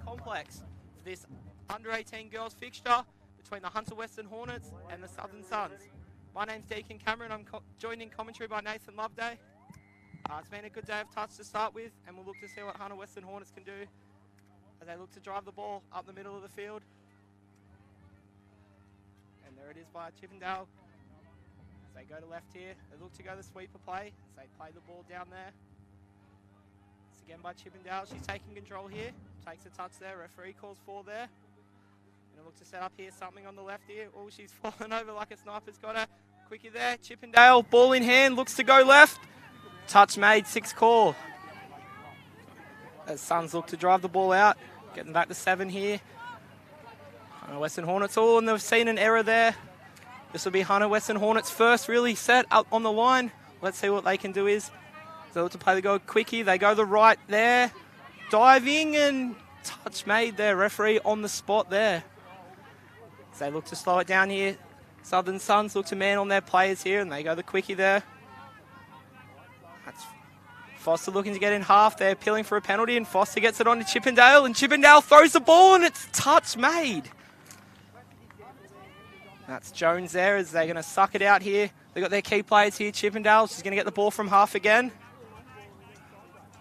Complex for this under-18 girls fixture between the Hunter Western Hornets and the Southern Suns. My name's Deacon Cameron. I'm joined in commentary by Nathan Loveday. It's been a good day of touch to start with, and we'll look to see what Hunter Western Hornets can do as they look to drive the ball up the middle of the field. And there it is by Chippendale. As they go to left here, they look to go the sweeper play as they play the ball down there. It's again by Chippendale. She's taking control here. Takes a touch there. Referee calls 4 there. And look to set up here something on the left here. Oh, she's fallen over like a sniper's got her. Quickie there. Chippendale, ball in hand, looks to go left. Touch made, 6 call. As Suns look to drive the ball out. Getting back to 7 here. Hunter Western Hornets. Oh, and they've seen an error there. This will be Hunter Western Hornets first really set up on the line. Let's see what they can do is. They look to play the go quickie. They go the right there. Diving and touch made there. Referee on the spot there. So they look to slow it down here. Southern Suns look to man on their players here, and they go the quickie there. That's Foster looking to get in half. They're appealing for a penalty, and Foster gets it on to Chippendale, and Chippendale throws the ball, and it's touch made. That's Jones there as they're going to suck it out here. They've got their key players here. Chippendale, she's going to get the ball from half again.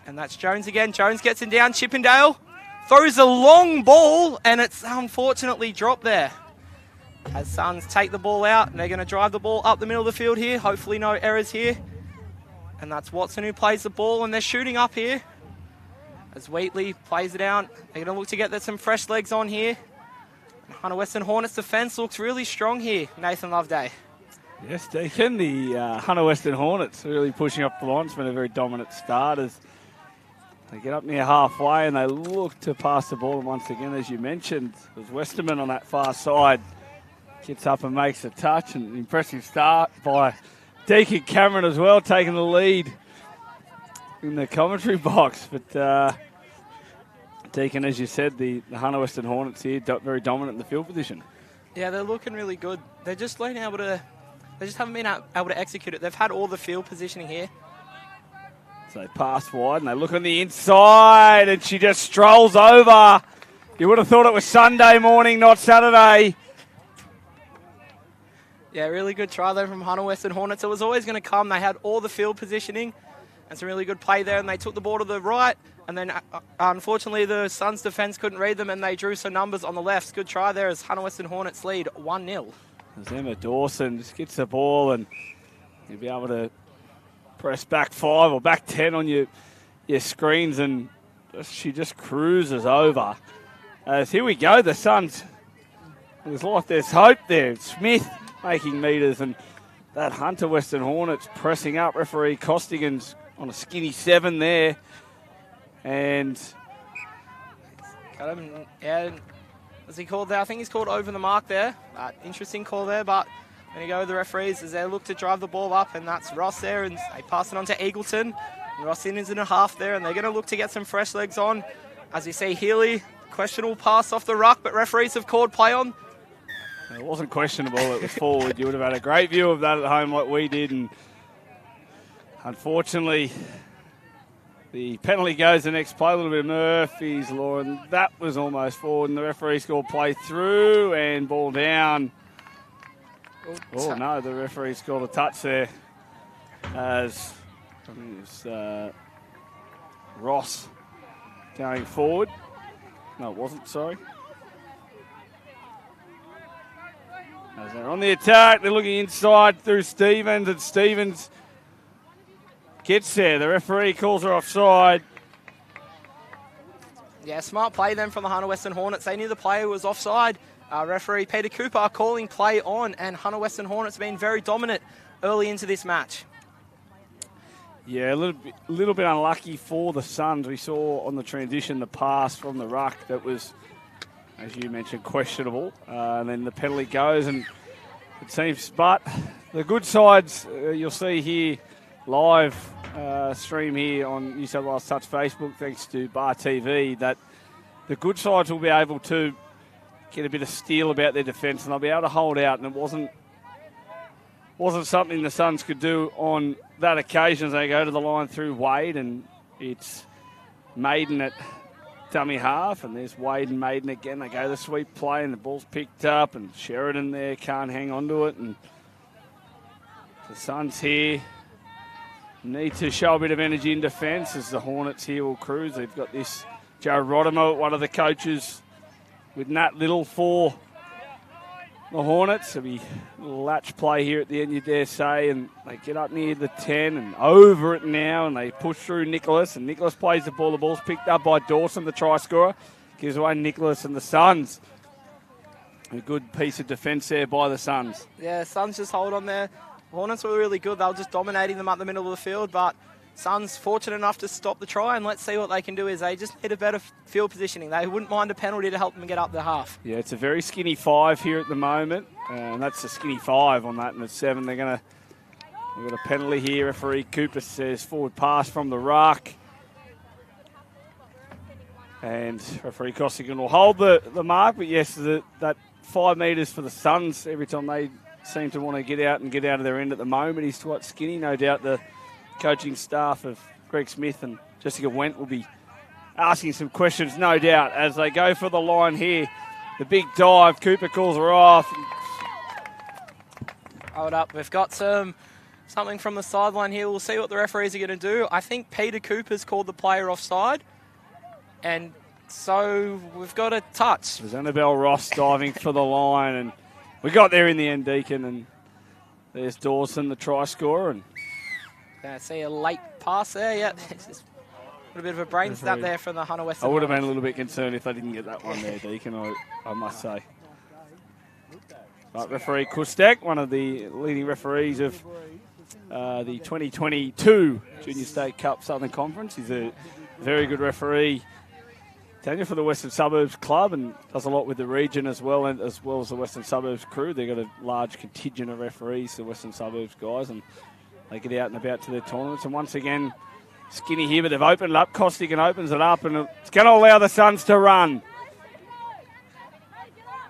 And that's Jones again. Jones gets it down. Chippendale throws a long ball, and it's unfortunately dropped there. As Suns take the ball out, and they're going to drive the ball up the middle of the field here. Hopefully no errors here. And that's Watson who plays the ball, and they're shooting up here. As Wheatley plays it out. They're going to look to get some fresh legs on here. And Hunter Western Hornets defence looks really strong here, Nathan Loveday. Yes, Deacon, the Hunter Western Hornets really pushing up the line. It's been a very dominant start as they get up near halfway and they look to pass the ball. And once again, as you mentioned, it was Westerman on that far side. Gets up and makes a touch, and an impressive start by Deacon Cameron as well, taking the lead in the commentary box. But Deacon, as you said, the Hunter Western Hornets here, very dominant in the field position. Yeah, they're looking really good. They're just they just haven't been able to execute it. They've had all the field positioning here. So they pass wide and they look on the inside and she just strolls over. You would have thought it was Sunday morning, not Saturday. Yeah, really good try there from Hunter Western Hornets. It was always going to come. They had all the field positioning and some really good play there, and they took the ball to the right, and then unfortunately the Suns defence couldn't read them and they drew some numbers on the left. Good try there as Hunter Western Hornets lead 1-0. As Emma Dawson just gets the ball and you'll be able to press back 5 or back 10 on your screens, and she just cruises over. As here we go, the Suns. There's like there's hope there. Smith making metres, and that Hunter Western Hornets pressing up. Referee Costigan's on a skinny 7 there. And yeah, as he called there, I think he's called over the mark there. Interesting call there, but going to go with the referees as they look to drive the ball up, and that's Ross there, and they pass it on to Eagleton. And Ross is in a half there, and they're going to look to get some fresh legs on. As you see, Healy, questionable pass off the ruck, but referees have called play on. It wasn't questionable, it was forward. You would have had a great view of that at home like we did, and unfortunately the penalty goes the next play. A little bit of Murphy's Law, and that was almost forward, and the referee scored play through and ball down. Oh no, the referee scored a touch there as I think it was Ross going forward. No, it wasn't, sorry. As they're on the attack, they're looking inside through Stevens, and Stevens gets there. The referee calls her offside. Yeah, smart play then from the Hunter Western Hornets. They knew the player was offside. Referee Peter Cooper calling play on, and Hunter Western Hornets been very dominant early into this match. Yeah, a little bit unlucky for the Suns. We saw on the transition the pass from the ruck that was, as you mentioned, questionable. And then the penalty goes, and it seems, but the good sides, you'll see here, live stream here on New South Wales Touch Facebook, thanks to Bar TV, that the good sides will be able to get a bit of steel about their defence, and they'll be able to hold out. And it wasn't something the Suns could do on that occasion as they go to the line through Wade, and it's Maiden at dummy half, and there's Wade and Maiden again. They go the sweep play, and the ball's picked up, and Sheridan there can't hang on to it, and the Suns here need to show a bit of energy in defence as the Hornets here will cruise. They've got this Joe Rodimo, one of the coaches, with Nat Little for the Hornets. There'll be a little latch play here at the end, you dare say, and they get up near the 10 and over it now, and they push through Nicholas, and Nicholas plays the ball. The ball's picked up by Dawson, the try scorer. Gives away Nicholas, and the Suns. A good piece of defence there by the Suns. Yeah, Suns just hold on there. Hornets were really good. They were just dominating them up the middle of the field, but Suns fortunate enough to stop the try, and let's see what they can do. Is they just need a better field positioning. They wouldn't mind a penalty to help them get up the half. Yeah, it's a very skinny 5 here at the moment, and that's a skinny 5 on that, and at 7 they've got a penalty here. Referee Cooper says forward pass from the ruck, and referee Costigan will hold the mark, but yes, that 5 metres for the Suns every time they seem to want to get out of their end at the moment. He's quite skinny, no doubt. The coaching staff of Greg Smith and Jessica Wendt will be asking some questions, no doubt, as they go for the line here. The big dive, Cooper calls her off. Hold up, we've got something from the sideline here. We'll see what the referees are going to do. I think Peter Cooper's called the player offside, and so we've got a touch. There's Annabelle Ross diving for the line, and we got there in the end, Deacon, and there's Dawson, the try scorer, and I see a late pass there, yeah. Just a bit of a brain snap there from the Hunter Western. I would have been a little bit concerned if they didn't get that one there, Deacon, I must say. But referee Kustek, one of the leading referees of the 2022 Junior State Cup Southern Conference. He's a very good referee, Daniel, for the Western Suburbs Club, and does a lot with the region as well as the Western Suburbs crew. They've got a large contingent of referees, the Western Suburbs guys, and they get out and about to their tournaments. And once again, skinny here, but they've opened it up. Costigan opens it up, and it's going to allow the Suns to run.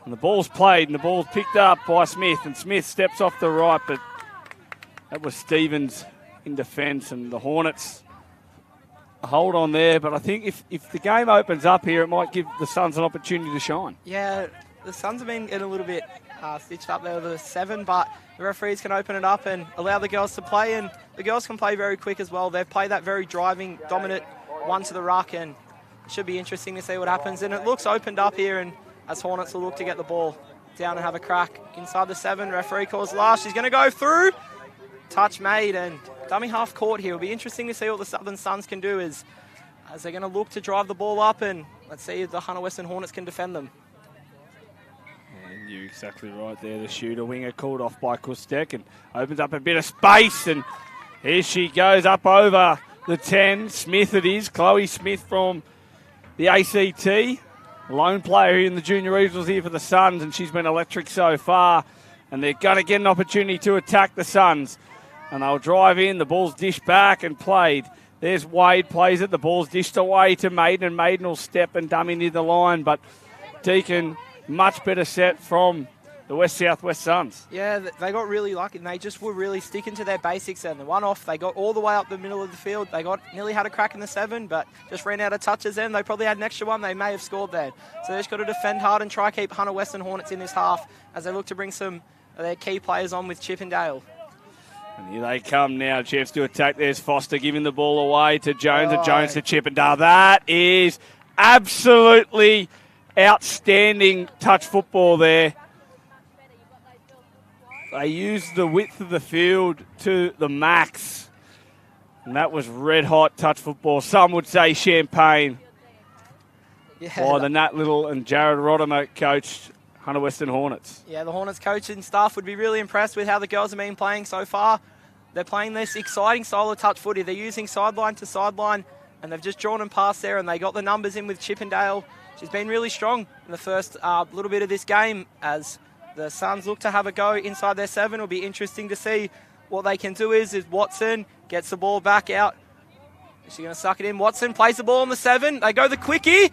And the ball's played, and the ball's picked up by Smith, and Smith steps off the right, but that was Stevens in defence, and the Hornets hold on there. But I think if the game opens up here, it might give the Suns an opportunity to shine. Yeah, the Suns have been getting a little bit stitched up there with the 7, but the referees can open it up and allow the girls to play, and the girls can play very quick as well. They've played that very driving, dominant one to the ruck, and it should be interesting to see what happens. And it looks opened up here, and as Hornets will look to get the ball down and have a crack inside the 7. Referee calls last. She's going to go through. Touch made, and dummy half court here. It'll be interesting to see what the Southern Suns can do as they're going to look to drive the ball up, and let's see if the Hunter Western Hornets can defend them. And you're exactly right there. The shooter winger called off by Kustek and opens up a bit of space, and here she goes up over the 10. Smith it is, Chloe Smith from the ACT. Lone player in the junior regionals here for the Suns, and she's been electric so far, and they're going to get an opportunity to attack the Suns. And they'll drive in, the ball's dished back and played. There's Wade, plays it, the ball's dished away to Maiden, and Maiden will step and dummy near the line, but Deacon, much better set from the West Southwest Suns. Yeah, they got really lucky, and they just were really sticking to their basics, and the one off, they got all the way up the middle of the field. They nearly had a crack in the 7, but just ran out of touches then. They probably had an extra one. They may have scored there. So they just got to defend hard and try to keep Hunter Western Hornets in this half as they look to bring some of their key players on with Chippendale. And here they come now, chance to attack. There's Foster giving the ball away to Jones, and Jones to Chippendale. That is absolutely outstanding touch football there. They used the width of the field to the max. And that was red-hot touch football. Some would say champagne. Yeah, By the Nat Little and Jared Rodimer coached Hunter Western Hornets. Yeah, the Hornets coach and staff would be really impressed with how the girls have been playing so far. They're playing this exciting style of touch footy. They're using sideline to sideline, and they've just drawn and passed there, and they got the numbers in with Chippendale. She's been really strong in the first little bit of this game as the Suns look to have a go inside their 7. It'll be interesting to see what they can do is Watson gets the ball back out. Is she going to suck it in? Watson plays the ball on the 7. They go the quickie.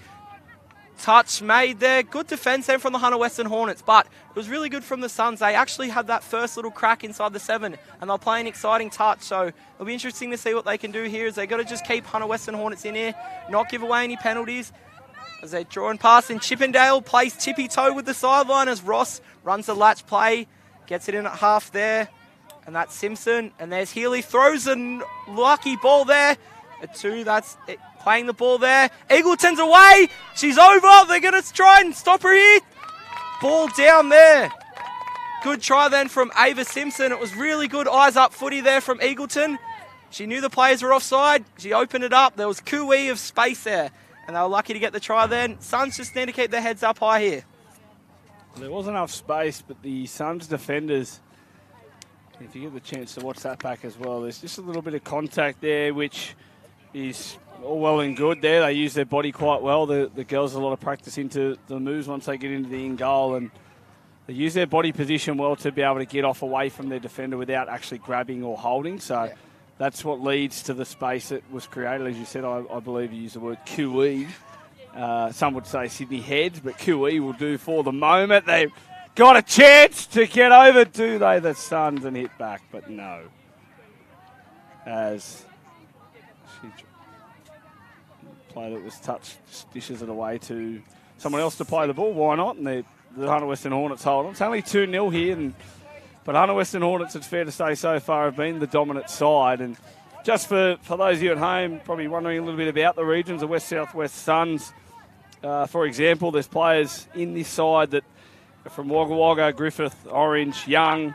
Touch made there. Good defence then from the Hunter Western Hornets, but it was really good from the Suns. They actually had that first little crack inside the 7, and they'll play an exciting touch. So it'll be interesting to see what they can do here. Is they got to just keep Hunter Western Hornets in here, not give away any penalties. As they draw and pass, and Chippendale plays tippy-toe with the sideline as Ross runs the latch play, gets it in at half there, and that's Simpson. And there's Healy, throws a lucky ball there. A 2, that's it. Playing the ball there. Eagleton's away. She's over. They're going to try and stop her here. Ball down there. Good try then from Ava Simpson. It was really good eyes-up footy there from Eagleton. She knew the players were offside. She opened it up. There was cooee of space there, and they were lucky to get the try then. Suns just need to keep their heads up high here. There was enough space, but the Suns defenders, if you get the chance to watch that back as well, there's just a little bit of contact there, which is all well and good there. They use their body quite well. The girls have a lot of practice into the moves once they get into the in goal, and they use their body position well to be able to get off away from their defender without actually grabbing or holding. So that's what leads to the space that was created. As you said, I believe you used the word QE. Some would say Sydney Heads, but QE will do for the moment. They've got a chance to get over, do they, the Suns, and hit back, but no. As she play that was touched, dishes it away to someone else to play the ball. Why not? And the Hunter Western Hornets hold on. It's only 2-0 here, but Hunter Western Hornets, it's fair to say so far, have been the dominant side. And just for those of you at home probably wondering a little bit about the regions, the West South West Suns, for example, there's players in this side that are from Wagga Wagga, Griffith, Orange, Young,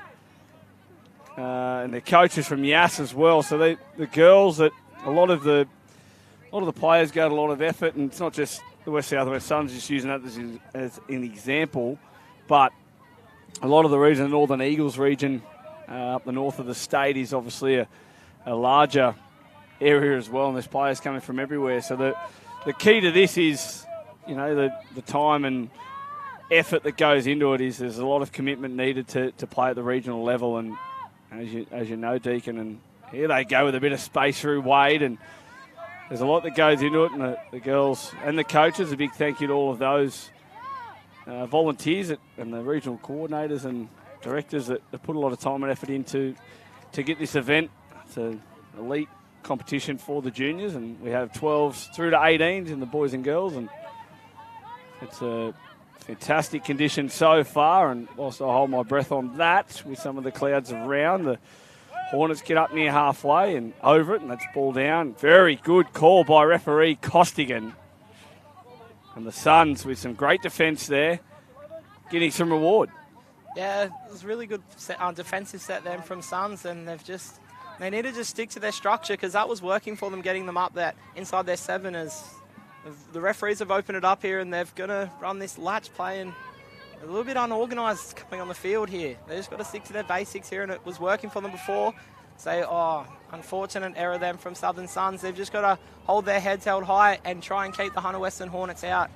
and their coaches from Yass as well. So the girls, that a lot of the players go to a lot of effort, and it's not just the West South West Suns, just using that as an example, but a lot of the region, the Northern Eagles region, up the north of the state, is obviously a larger area as well, and there's players coming from everywhere. So the key to this is, you know, the time and effort that goes into it. Is there's a lot of commitment needed to play at the regional level, and as you know, Deacon, and here they go with a bit of space through Wade, and there's a lot that goes into it, and the girls and the coaches, a big thank you to all of those volunteers and the regional coordinators and directors that put a lot of time and effort into to get this event. It's an elite competition for the juniors, and we have 12s through to 18s in the boys and girls, and it's a fantastic condition so far. And whilst I hold my breath on that, with some of the clouds around, the Hornets get up near halfway and over it, and that's ball down. Very good call by referee Costigan. And the Suns, with some great defence there, getting some reward. Yeah, it was a really good defensive set then from Suns, and they need to just stick to their structure, because that was working for them, getting them up that inside their 7. As the referees have opened it up here, and they're going to run this latch play, and a little bit unorganised coming on the field here. They just got to stick to their basics here, and it was working for them before. Unfortunate error then from Southern Suns. They've just got to hold their heads held high and try and keep the Hunter Western Hornets out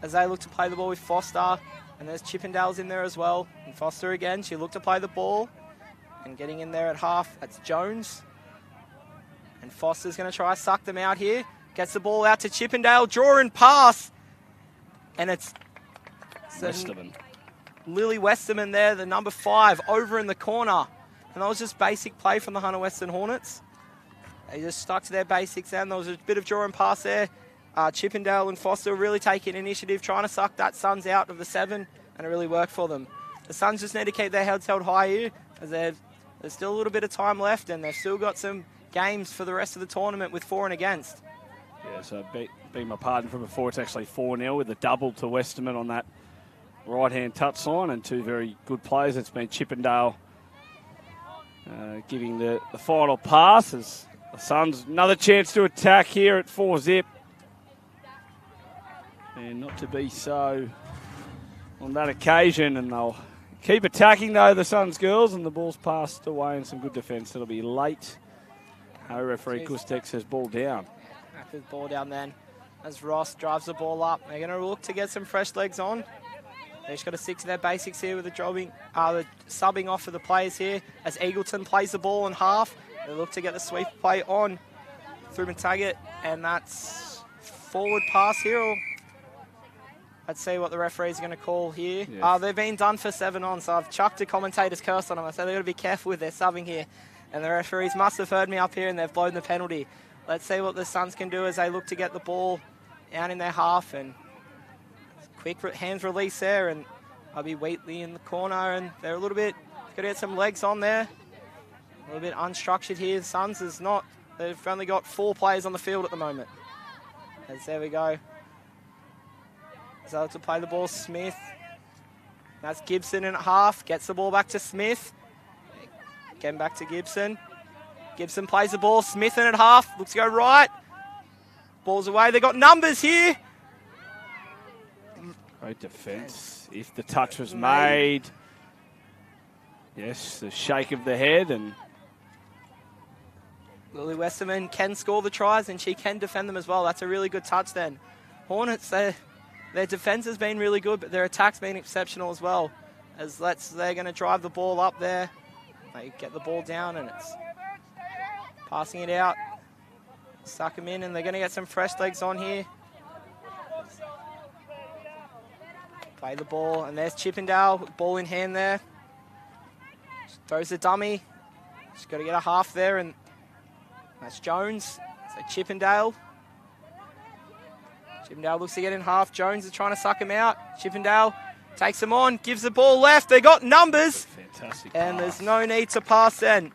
as they look to play the ball with Foster. And there's Chippendales in there as well. And Foster again, she looked to play the ball. And getting in there at half, that's Jones. And Foster's going to try to suck them out here. Gets the ball out to Chippendale, draw and pass. And it's Westerman. Lily Westerman there, the number 5, over in the corner. And that was just basic play from the Hunter Western Hornets. They just stuck to their basics, and there was a bit of draw and pass there. Chippendale and Foster really taking initiative, trying to suck that Suns out of the 7, and it really worked for them. The Suns just need to keep their heads held high here, as there's still a little bit of time left, and they've still got some games for the rest of the tournament with for and against. Yeah, so being my pardon from before, it's actually 4-0 with a double to Westerman on that right-hand touch line, and 2 very good players. It's been Chippendale giving the final pass, as the The Suns, another chance to attack here at 4-zip. And not to be so on that occasion. And they'll keep attacking, though, the Suns girls. And the ball's passed away and some good defence. It'll be late. Our referee Kustek says ball down. Happy with ball down then. As Ross drives the ball up. They're going to look to get some fresh legs on. They just got to stick to their basics here with the the subbing off of the players here. As Eagleton plays the ball in half. They look to get the sweep play on through Mataggart, and that's forward pass here. Let's see what the referees are going to call here. Yes. They've been done for 7 on, so I've chucked a commentator's curse on them. I said they've got to be careful with their subbing here. And the referees must have heard me up here, and they've blown the penalty. Let's see what the Suns can do as they look to get the ball out in their half. And quick hands release there, and I'll be Wheatley in the corner, and they're a little bit, got to get some legs on there. A little bit unstructured here. The Suns is not, they've only got 4 players on the field at the moment. As there we go. So to play the ball, Smith. That's Gibson in at half. Gets the ball back to Smith. Getting back to Gibson. Gibson plays the ball. Smith in at half. Looks to go right. Ball's away. They got numbers here. Great defence. If the touch was made. Yes, the shake of the head, and Lily Westerman can score the tries, and she can defend them as well. That's a really good touch then. Hornets, their defence has been really good, but their attack's been exceptional as well. As they're going to drive the ball up there. They get the ball down, and it's passing it out. Suck them in, and they're going to get some fresh legs on here. Play the ball, and there's Chippendale, ball in hand there. Throws the dummy. She's got to get a half there, and that's Jones. So Chippendale. Chippendale looks to get in half. Jones is trying to suck him out. Chippendale takes him on, gives the ball left. They got numbers. Fantastic and pass. There's no need to pass then.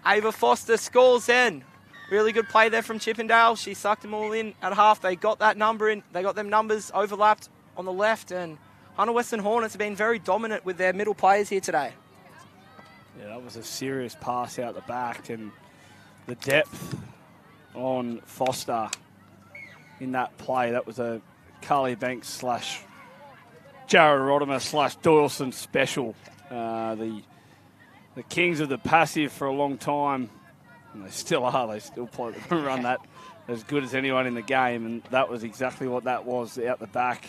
Ava Foster scores then. Really good play there from Chippendale. She sucked them all in at half. They got that number in. They got them numbers overlapped on the left, and Hunter Western Hornets have been very dominant with their middle players here today. Yeah, that was a serious pass out the back, and the depth on Foster in that play. That was a Carly Banks / Jared Rodimer / Doyleson special. The kings of the passive for a long time, and they still are. They still run that as good as anyone in the game, and that was exactly what that was out the back.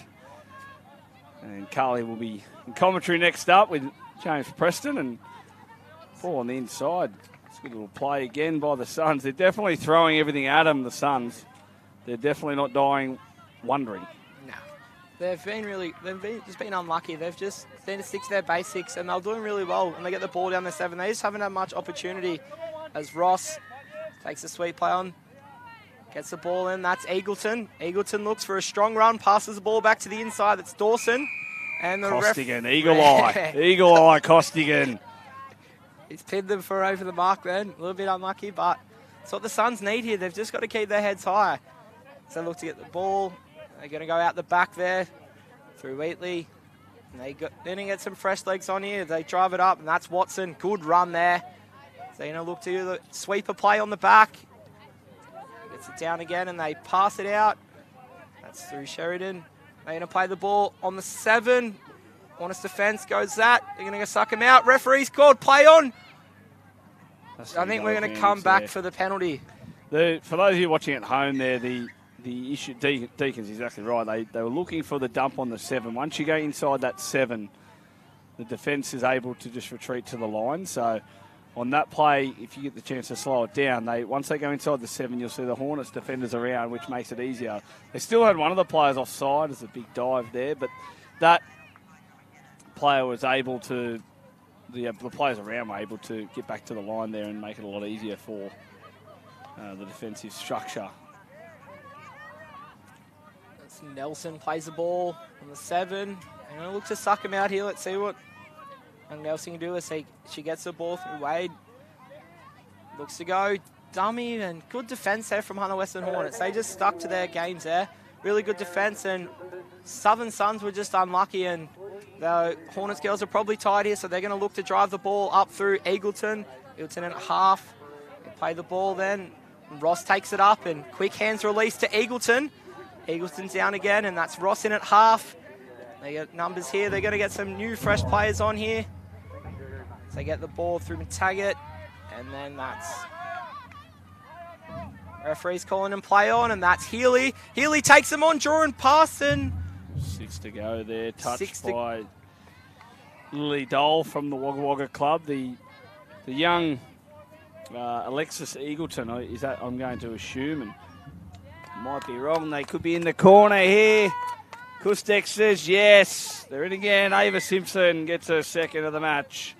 And Carly will be in commentary next up with James Preston, and ball on the inside. It's a good little play again by the Suns. They're definitely throwing everything at them, the Suns. They're definitely not dying wondering. No. They've just been unlucky. They've just need to stick to their basics, and they're doing really well. And they get the ball down the 7. They just haven't had much opportunity. As Ross takes a sweet play on, gets the ball in. That's Eagleton. Eagleton looks for a strong run, passes the ball back to the inside. That's Dawson. And the Costigan, Eagle Eye. Eagle Eye, Costigan. He's pinned them for over the mark then. A little bit unlucky, but that's what the Suns need here. They've just got to keep their heads high. So they look to get the ball. They're going to go out the back there through Wheatley. And they're going to get some fresh legs on here. They drive it up, and that's Watson. Good run there. So they're going to look to the sweeper play on the back. Gets it down again, and they pass it out. That's through Sheridan. They're going to play the ball on the 7. Honest defence goes that. They're going to suck him out. Referee's called play on. I think we're going to come back for the penalty. For those of you watching at home there, the issue, Deacon's exactly right. They were looking for the dump on the 7. Once you go inside that 7, the defence is able to just retreat to the line. So on that play, if you get the chance to slow it down, once they go inside the 7, you'll see the Hornets defenders around, which makes it easier. They still had one of the players offside as a big dive there, but that player was able to, the players around were able to get back to the line there and make it a lot easier for the defensive structure. That's Nelson plays the ball on the 7. And I look to suck him out here. Let's see what young Nelson can do as she gets the ball through Wade. Looks to go dummy, and good defence there from Hunter Western Hornets. They just stuck to their games there. Really good defence, and Southern Suns were just unlucky, and the Hornets girls are probably tired here, so they're going to look to drive the ball up through Eagleton. Eagleton in at half. They play the ball then. Ross takes it up and quick hands release to Eagleton. Eagleton's down again, and that's Ross in at half. They get numbers here. They're going to get some new fresh players on here. So they get the ball through Taggart, and then that's referee's calling and play on, and that's Healy. Healy takes them on, drawing past, and 6 to go there. Touched by Lily Dole from the Wagga Wagga Club. The young Alexis Eagleton, is that, I'm going to assume, and might be wrong. They could be in the corner here. Kustek says yes. They're in again. Ava Simpson gets her second of the match,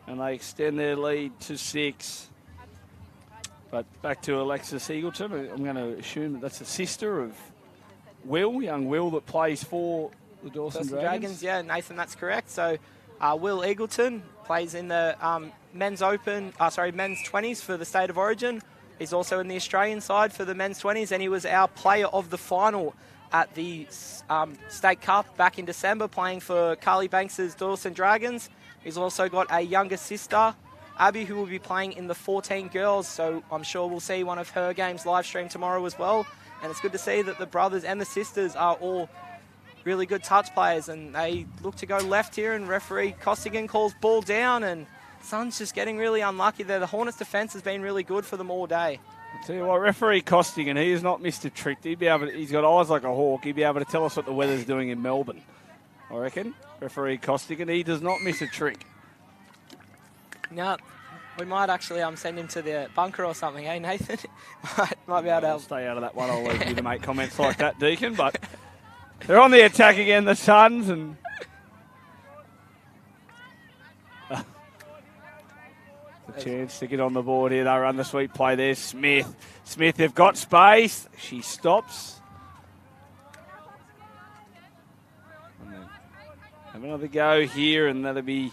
and they extend their lead to 6. But back to Alexis Eagleton. I'm going to assume that that's a sister of Will, young Will, that plays for the Dawson Dragons. Yeah, Nathan, that's correct. So Will Eagleton plays in the men's 20s for the State of Origin. He's also in the Australian side for the men's 20s, and he was our player of the final at the State Cup back in December, playing for Carly Banks' Dawson Dragons. He's also got a younger sister, Abby, who will be playing in the 14 girls, so I'm sure we'll see one of her games live streamed tomorrow as well. And it's good to see that the brothers and the sisters are all really good touch players, and they look to go left here, and referee Costigan calls ball down, and Suns just getting really unlucky there. The Hornets defence has been really good for them all day. I'll tell you what, referee Costigan, he is not missed a trick. He's got eyes like a hawk. He'd be able to tell us what the weather's doing in Melbourne, I reckon. Referee Costigan, he does not miss a trick. Now, we might actually send him to the bunker or something, eh, Nathan? might be able to help. Stay out of that one. I'll leave you to make comments like that, Deacon. But they're on the attack again, the Suns, and a chance to get on the board here. They run the sweep play there. Smith, they've got space. She stops. And then have another go here, and that'll be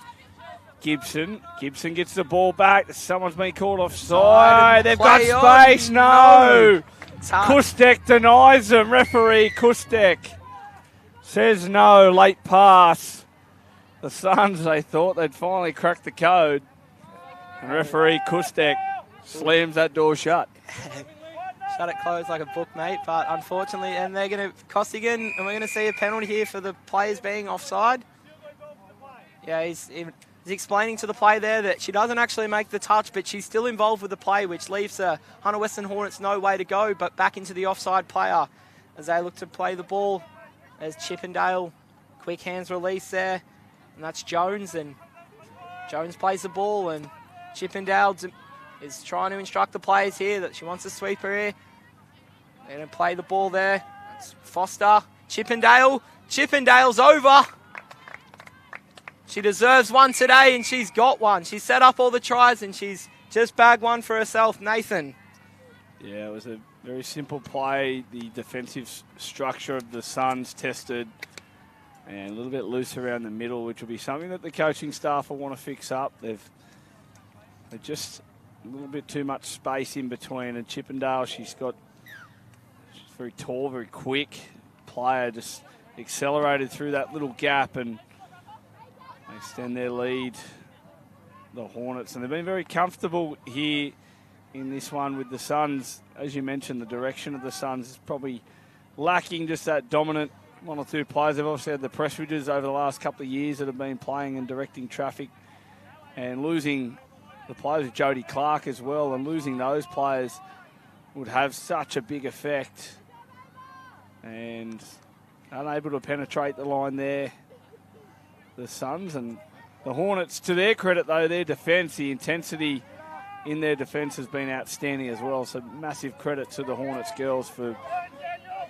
Gibson. Gibson gets the ball back. Someone's been called offside. They've got space. No. Kustek denies them. Referee Kustek says no. Late pass. The Suns, they thought they'd finally cracked the code. And referee Kustek slams that door shut. Shut it closed like a book, mate. But unfortunately, and they're going to Costigan, and we're going to see a penalty here for the players being offside. Yeah, he's explaining to the play there that she doesn't actually make the touch, but she's still involved with the play, which leaves the Hunter Western Hornets no way to go but back into the offside player as they look to play the ball. There's Chippendale, quick hands release there, and that's Jones, and Jones plays the ball, and Chippendale is trying to instruct the players here that she wants a sweeper here. They're going to play the ball there. That's Foster. Chippendale's over. She deserves one today, and she's got one. She set up all the tries, and she's just bagged one for herself. Nathan. Yeah, it was a very simple play. The defensive structure of the Suns tested, and a little bit loose around the middle, which will be something that the coaching staff will want to fix up. They're just a little bit too much space in between. And Chippendale, she's very tall, very quick player, just accelerated through that little gap, and they extend their lead, the Hornets. And they've been very comfortable here in this one with the Suns. As you mentioned, the direction of the Suns is probably lacking just that dominant one or two players. They've obviously had the Pressridges over the last couple of years that have been playing and directing traffic, and losing the players of Jody Clark as well, and losing those players would have such a big effect. And unable to penetrate the line there, the Suns. And the Hornets, to their credit though, their defence, the intensity in their defence has been outstanding as well. So massive credit to the Hornets girls for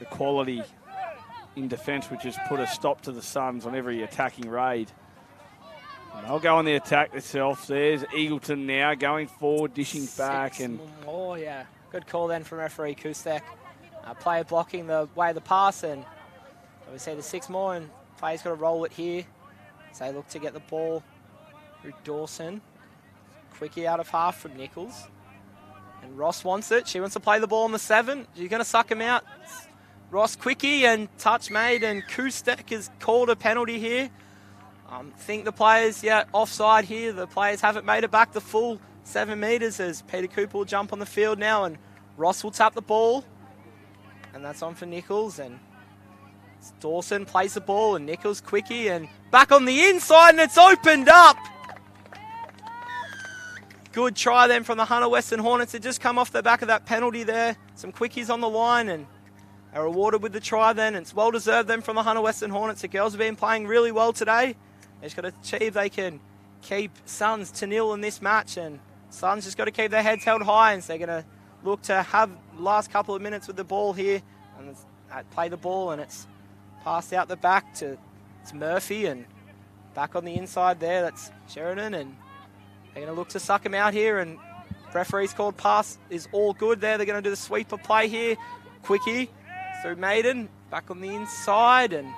the quality in defence, which has put a stop to the Suns on every attacking raid. And they'll go on the attack themselves. There's Eagleton now going forward, dishing back. And oh yeah, good call then from referee Kustek. Player blocking the way of the pass, and we see the 6 more, and player's got to roll it here. So they look to get the ball through Dawson. Quickie out of half from Nichols. And Ross wants it. She wants to play the ball on the 7. She's going to suck him out. Ross quickie and touch made, and Kustek has called a penalty here. Think the players, offside here. The players haven't made it back the full 7 metres as Peter Cooper will jump on the field now, and Ross will tap the ball. And that's on for Nichols. And Dawson plays the ball. And Nichols quickie. And back on the inside. And it's opened up. Good try then from the Hunter Western Hornets. They just come off the back of that penalty there. Some quickies on the line. And are rewarded with the try then. It's well deserved then from the Hunter Western Hornets. The girls have been playing really well today. They just got to achieve they can keep Suns to 0 in this match. And Suns just got to keep their heads held high. And so they're going to look to have the last couple of minutes with the ball here. And play the ball. And it's passed out the back to Murphy. And back on the inside there, that's Sheridan. And they're going to look to suck him out here. And referee's called pass is all good there. They're going to do the sweeper play here. Quickie through Maiden. Back on the inside. And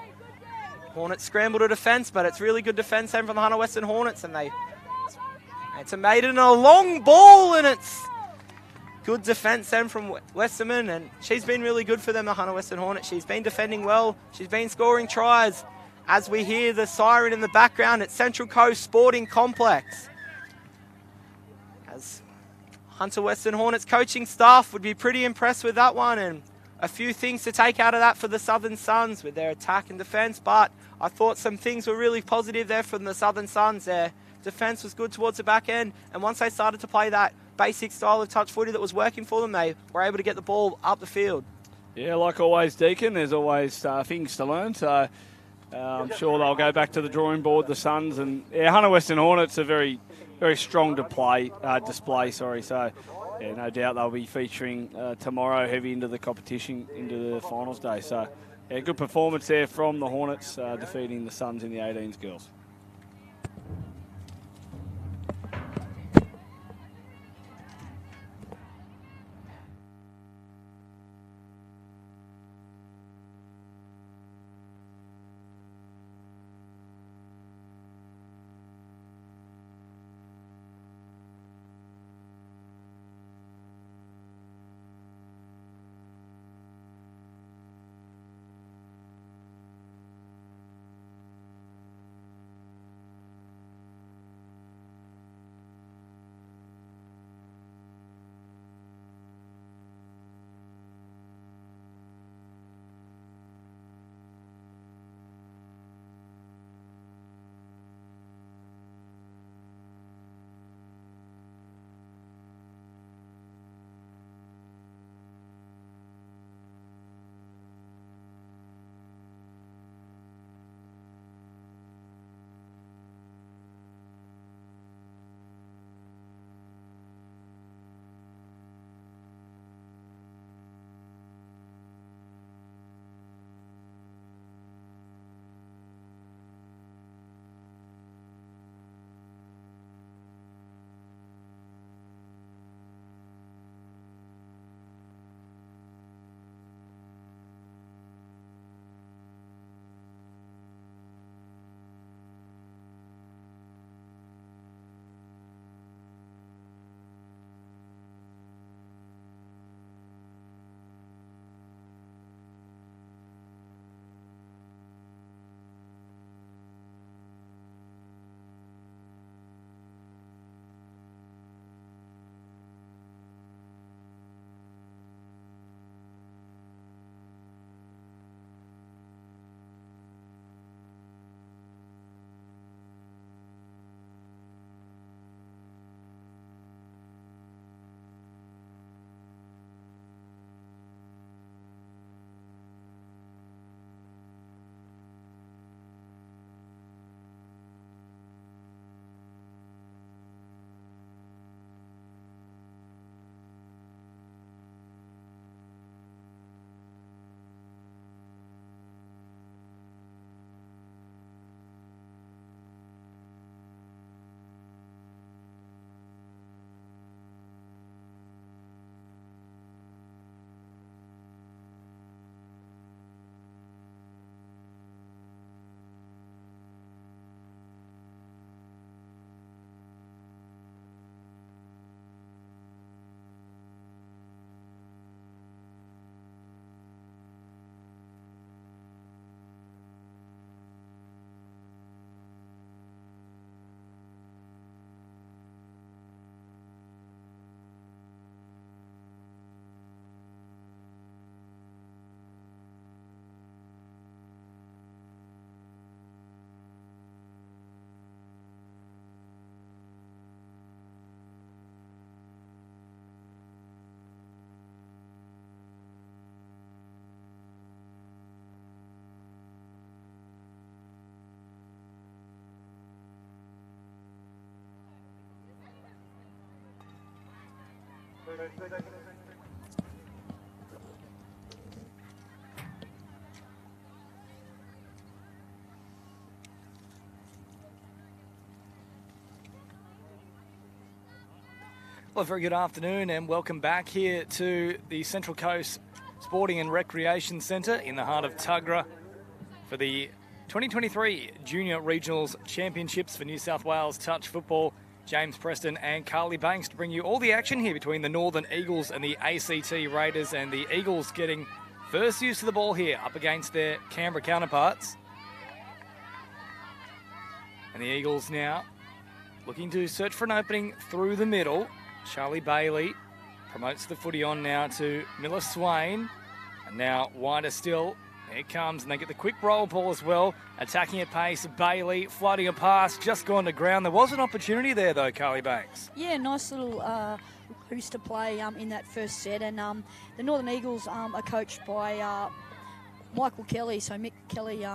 Hornets scramble to defence, but it's really good defence then from the Hunter Western Hornets. And it's a Maiden, a long ball, and it's good defence then from Westerman. And she's been really good for them, the Hunter Western Hornets. She's been defending well. She's been scoring tries. As we hear the siren in the background at Central Coast Sporting Complex. As Hunter Western Hornets coaching staff would be pretty impressed with that one. And a few things to take out of that for the Southern Suns with their attack and defence. But I thought some things were really positive there from the Southern Suns. Their defence was good towards the back end. And once they started to play that basic style of touch footy that was working for them, they were able to get the ball up the field. Yeah, like always, Deacon, there's always things to learn. So I'm sure they'll go back to the drawing board, the Suns. And yeah, Hunter Western Hornets are very, very strong display. So yeah, no doubt they'll be featuring tomorrow heavy into the competition, into the finals day. So yeah, good performance there from the Hornets, defeating the Suns in the 18s girls. Well, a very good afternoon and welcome back here to the Central Coast Sporting and Recreation Centre in the heart of Tuggerah for the 2023 Junior Regionals Championships for New South Wales Touch Football. James Preston and Carly Banks to bring you all the action here between the Northern Eagles and the ACT Raiders, and the Eagles getting first use of the ball here up against their Canberra counterparts. And the Eagles now looking to search for an opening through the middle. Charlie Bailey promotes the footy on now to Miller Swain. And now wider still. There it comes, and they get the quick roll ball as well. Attacking at pace, Bailey floating a pass, just gone to ground. There was an opportunity there though, Carly Banks. Yeah, nice little boost to play in that first set. And the Northern Eagles are coached by Michael Kelly. So Mick Kelly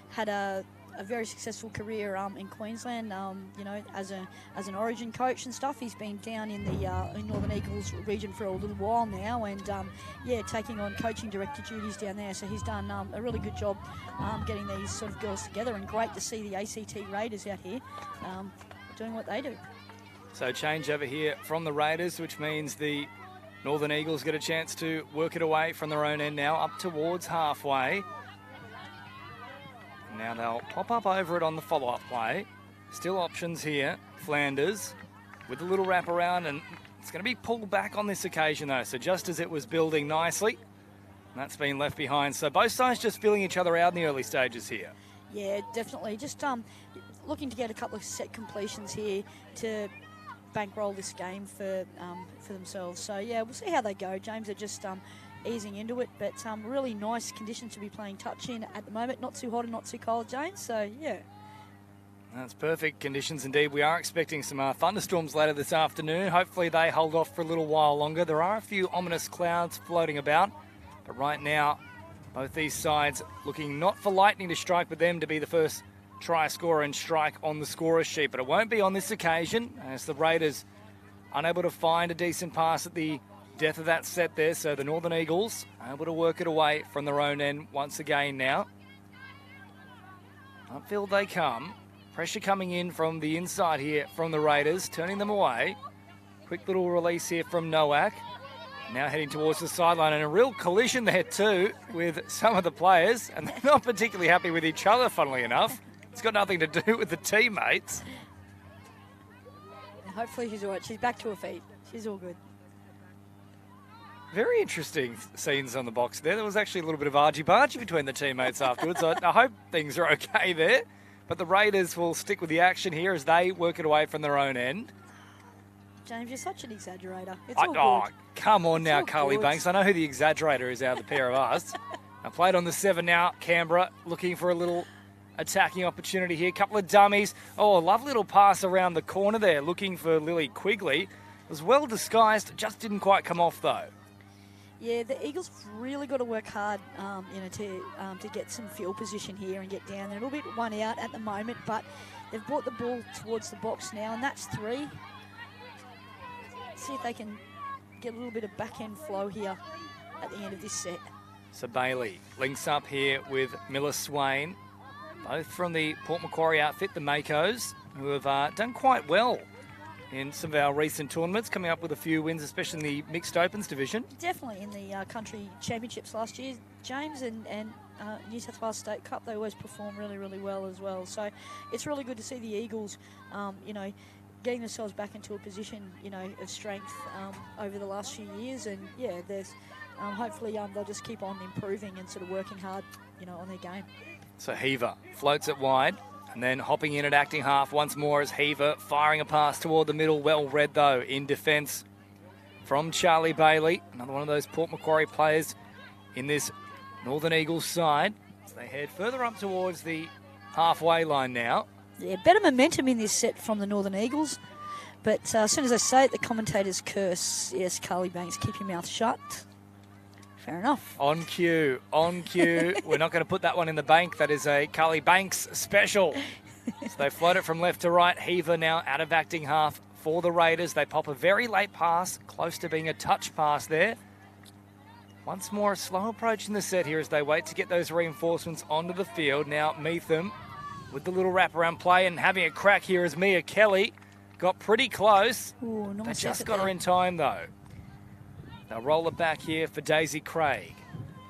had a very successful career in Queensland, you know, as an Origin coach and stuff. He's been down in the in Northern Eagles region for a little while now, and yeah, taking on coaching director duties down there. So he's done a really good job getting these sort of girls together, and great to see the ACT Raiders out here doing what they do. So change over here from the Raiders, which means the Northern Eagles get a chance to work it away from their own end now, up towards halfway. Now they'll pop up over it on the follow-up play. Still options here. Flanders with a little wrap around, and it's going to be pulled back on this occasion though. So just as it was building nicely, and that's been left behind. So both sides just feeling each other out in the early stages here. Yeah, definitely. Just looking to get a couple of set completions here to bankroll this game for themselves. So yeah, we'll see how they go. James are just easing into it, but really nice conditions to be playing touch in at the moment. Not too hot and not too cold, James. So yeah, that's perfect conditions indeed. We are expecting some thunderstorms later this afternoon. Hopefully they hold off for a little while longer. There are a few ominous clouds floating about, but right now both these sides looking not for lightning to strike, but them to be the first try scorer and strike on the scorer's sheet. But it won't be on this occasion, as the Raiders unable to find a decent pass at the death of that set there. So the Northern Eagles able to work it away from their own end once again now. Upfield they come. Pressure coming in from the inside here from the Raiders, turning them away. Quick little release here from Nowak. Now heading towards the sideline, and a real collision there too with some of the players, and they're not particularly happy with each other, funnily enough. It's got nothing to do with the teammates. hopefully she's all right. She's back to her feet. She's all good. Very interesting scenes on the box there. There was actually a little bit of argy-bargy between the teammates afterwards. I hope things are okay there. But the Raiders will stick with the action here as they work it away from their own end. James, you're such an exaggerator. It's all good. Come on now, Carly good. Banks. I know who the exaggerator is out of the pair of us. I played on the 7 now. Canberra looking for a little attacking opportunity here. Couple of dummies. Oh, a lovely little pass around the corner there, looking for Lily Quigley. It was well disguised, just didn't quite come off though. Yeah, the Eagles have really got to work hard, to get some field position here and get down. They're a little bit one out at the moment, but they've brought the ball towards the box now, and that's 3. See if they can get a little bit of back-end flow here at the end of this set. So Bailey links up here with Miller Swain, both from the Port Macquarie outfit, the Makos, who have done quite well in some of our recent tournaments, coming up with a few wins, especially in the Mixed Opens division. Definitely in the country championships last year, James, and New South Wales State Cup, they always perform really, really well as well. So it's really good to see the Eagles, getting themselves back into a position, of strength over the last few years. And yeah, there's hopefully they'll just keep on improving and sort of working hard, on their game. So Heaver floats it wide. And then hopping in at acting half once more as Heaver firing a pass toward the middle. Well read, though, in defence from Charlie Bailey. Another one of those Port Macquarie players in this Northern Eagles side. As they head further up towards the halfway line now. Yeah, better momentum in this set from the Northern Eagles. But as soon as I say it, the commentators curse. Yes, Carly Banks, keep your mouth shut. Fair enough. On cue. We're not going to put that one in the bank. That is a Carly Banks special. So they float it from left to right. Heaver now out of acting half for the Raiders. They pop a very late pass, close to being a touch pass there. Once more, a slow approach in the set here as they wait to get those reinforcements onto the field. Now, Meatham with the little wraparound play and having a crack here as Mia Kelly got pretty close. Ooh, They nice just effort got her there. in time, though. They'll roll it back here for Daisy Craig.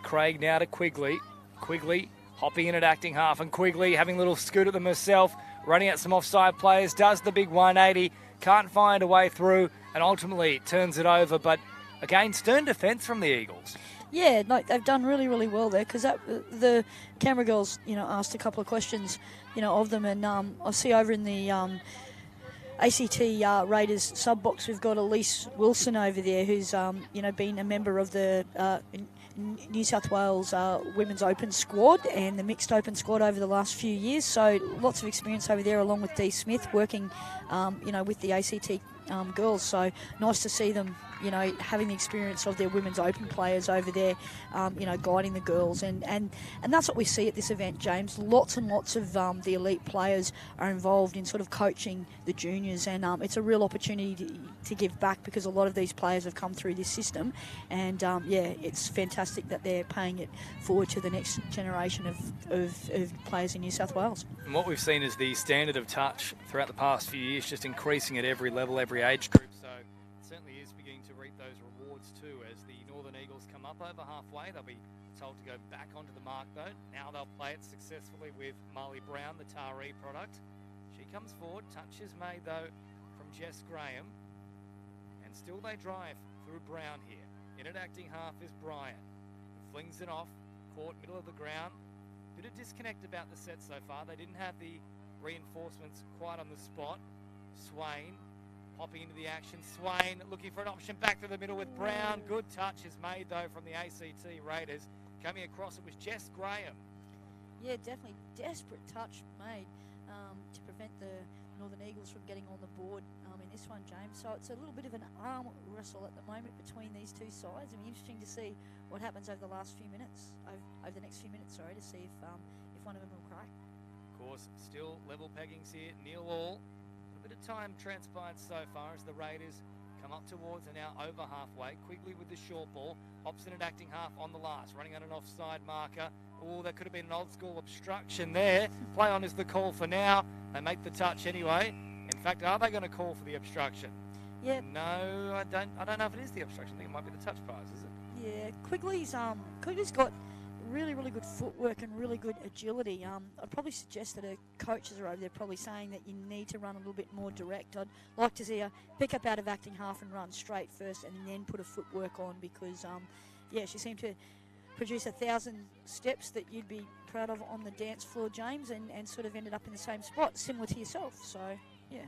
Craig now to Quigley. Quigley hopping in at acting half, and Quigley having a little scoot at them herself, running out some offside players, does the big 180, can't find a way through, and ultimately turns it over. But again, stern defence from the Eagles. Yeah, no, they've done really, really well there because the camera girls, asked a couple of questions, of them, and I see over in the ACT Raiders sub box we've got Elise Wilson over there, who's been a member of the New South Wales Women's Open squad and the Mixed Open squad over the last few years. So lots of experience over there, along with Dee Smith working, with the ACT girls. So nice to see them, having the experience of their Women's Open players over there, guiding the girls. And that's what we see at this event, James. Lots and lots of the elite players are involved in sort of coaching the juniors, and it's a real opportunity to give back because a lot of these players have come through this system. And, it's fantastic that they're paying it forward to the next generation of players in New South Wales. And what we've seen is the standard of touch throughout the past few years just increasing at every level, every age group. So it certainly is beginning to reap those rewards too. As the Northern Eagles come up over halfway, they'll be told to go back onto the mark though. Now they'll play it successfully with Marley Brown, the Taree product. She comes forward, touch is made though from Jess Graham. And still they drive through Brown here. In at acting half is Bryant. Flings it off, caught middle of the ground. Bit of disconnect about the set so far. They didn't have the reinforcements quite on the spot. Swain popping into the action. Swain looking for an option back to the middle with Brown. Good touch is made though from the ACT Raiders. Coming across it was Jess Graham. Yeah, definitely desperate touch made to prevent the Northern Eagles from getting on the board in this one, James. So it's a little bit of an arm wrestle at the moment between these two sides. It'll be interesting to see what happens over the last few minutes, over the next few minutes, to see if one of them will crack. Of course, still level peggings here. Neil All. A bit of time transpired so far as the Raiders come up towards and now over halfway. Quigley with the short ball. Hobson at acting half on the last, running on an offside marker. Oh, that could have been an old school obstruction there. Play on is the call for now. They make the touch anyway. In fact, are they going to call for the obstruction? Yeah. No, I don't know if it is the obstruction. I think it might be the touch pass, is it? Yeah, Quigley's got really, really good footwork and really good agility. I'd probably suggest that her coaches are over there probably saying that you need to run a little bit more direct. I'd like to see her pick up out of acting half and run straight first and then put a footwork on because, she seemed to produce 1,000 steps that you'd be proud of on the dance floor, James, and sort of ended up in the same spot, similar to yourself. So, yeah.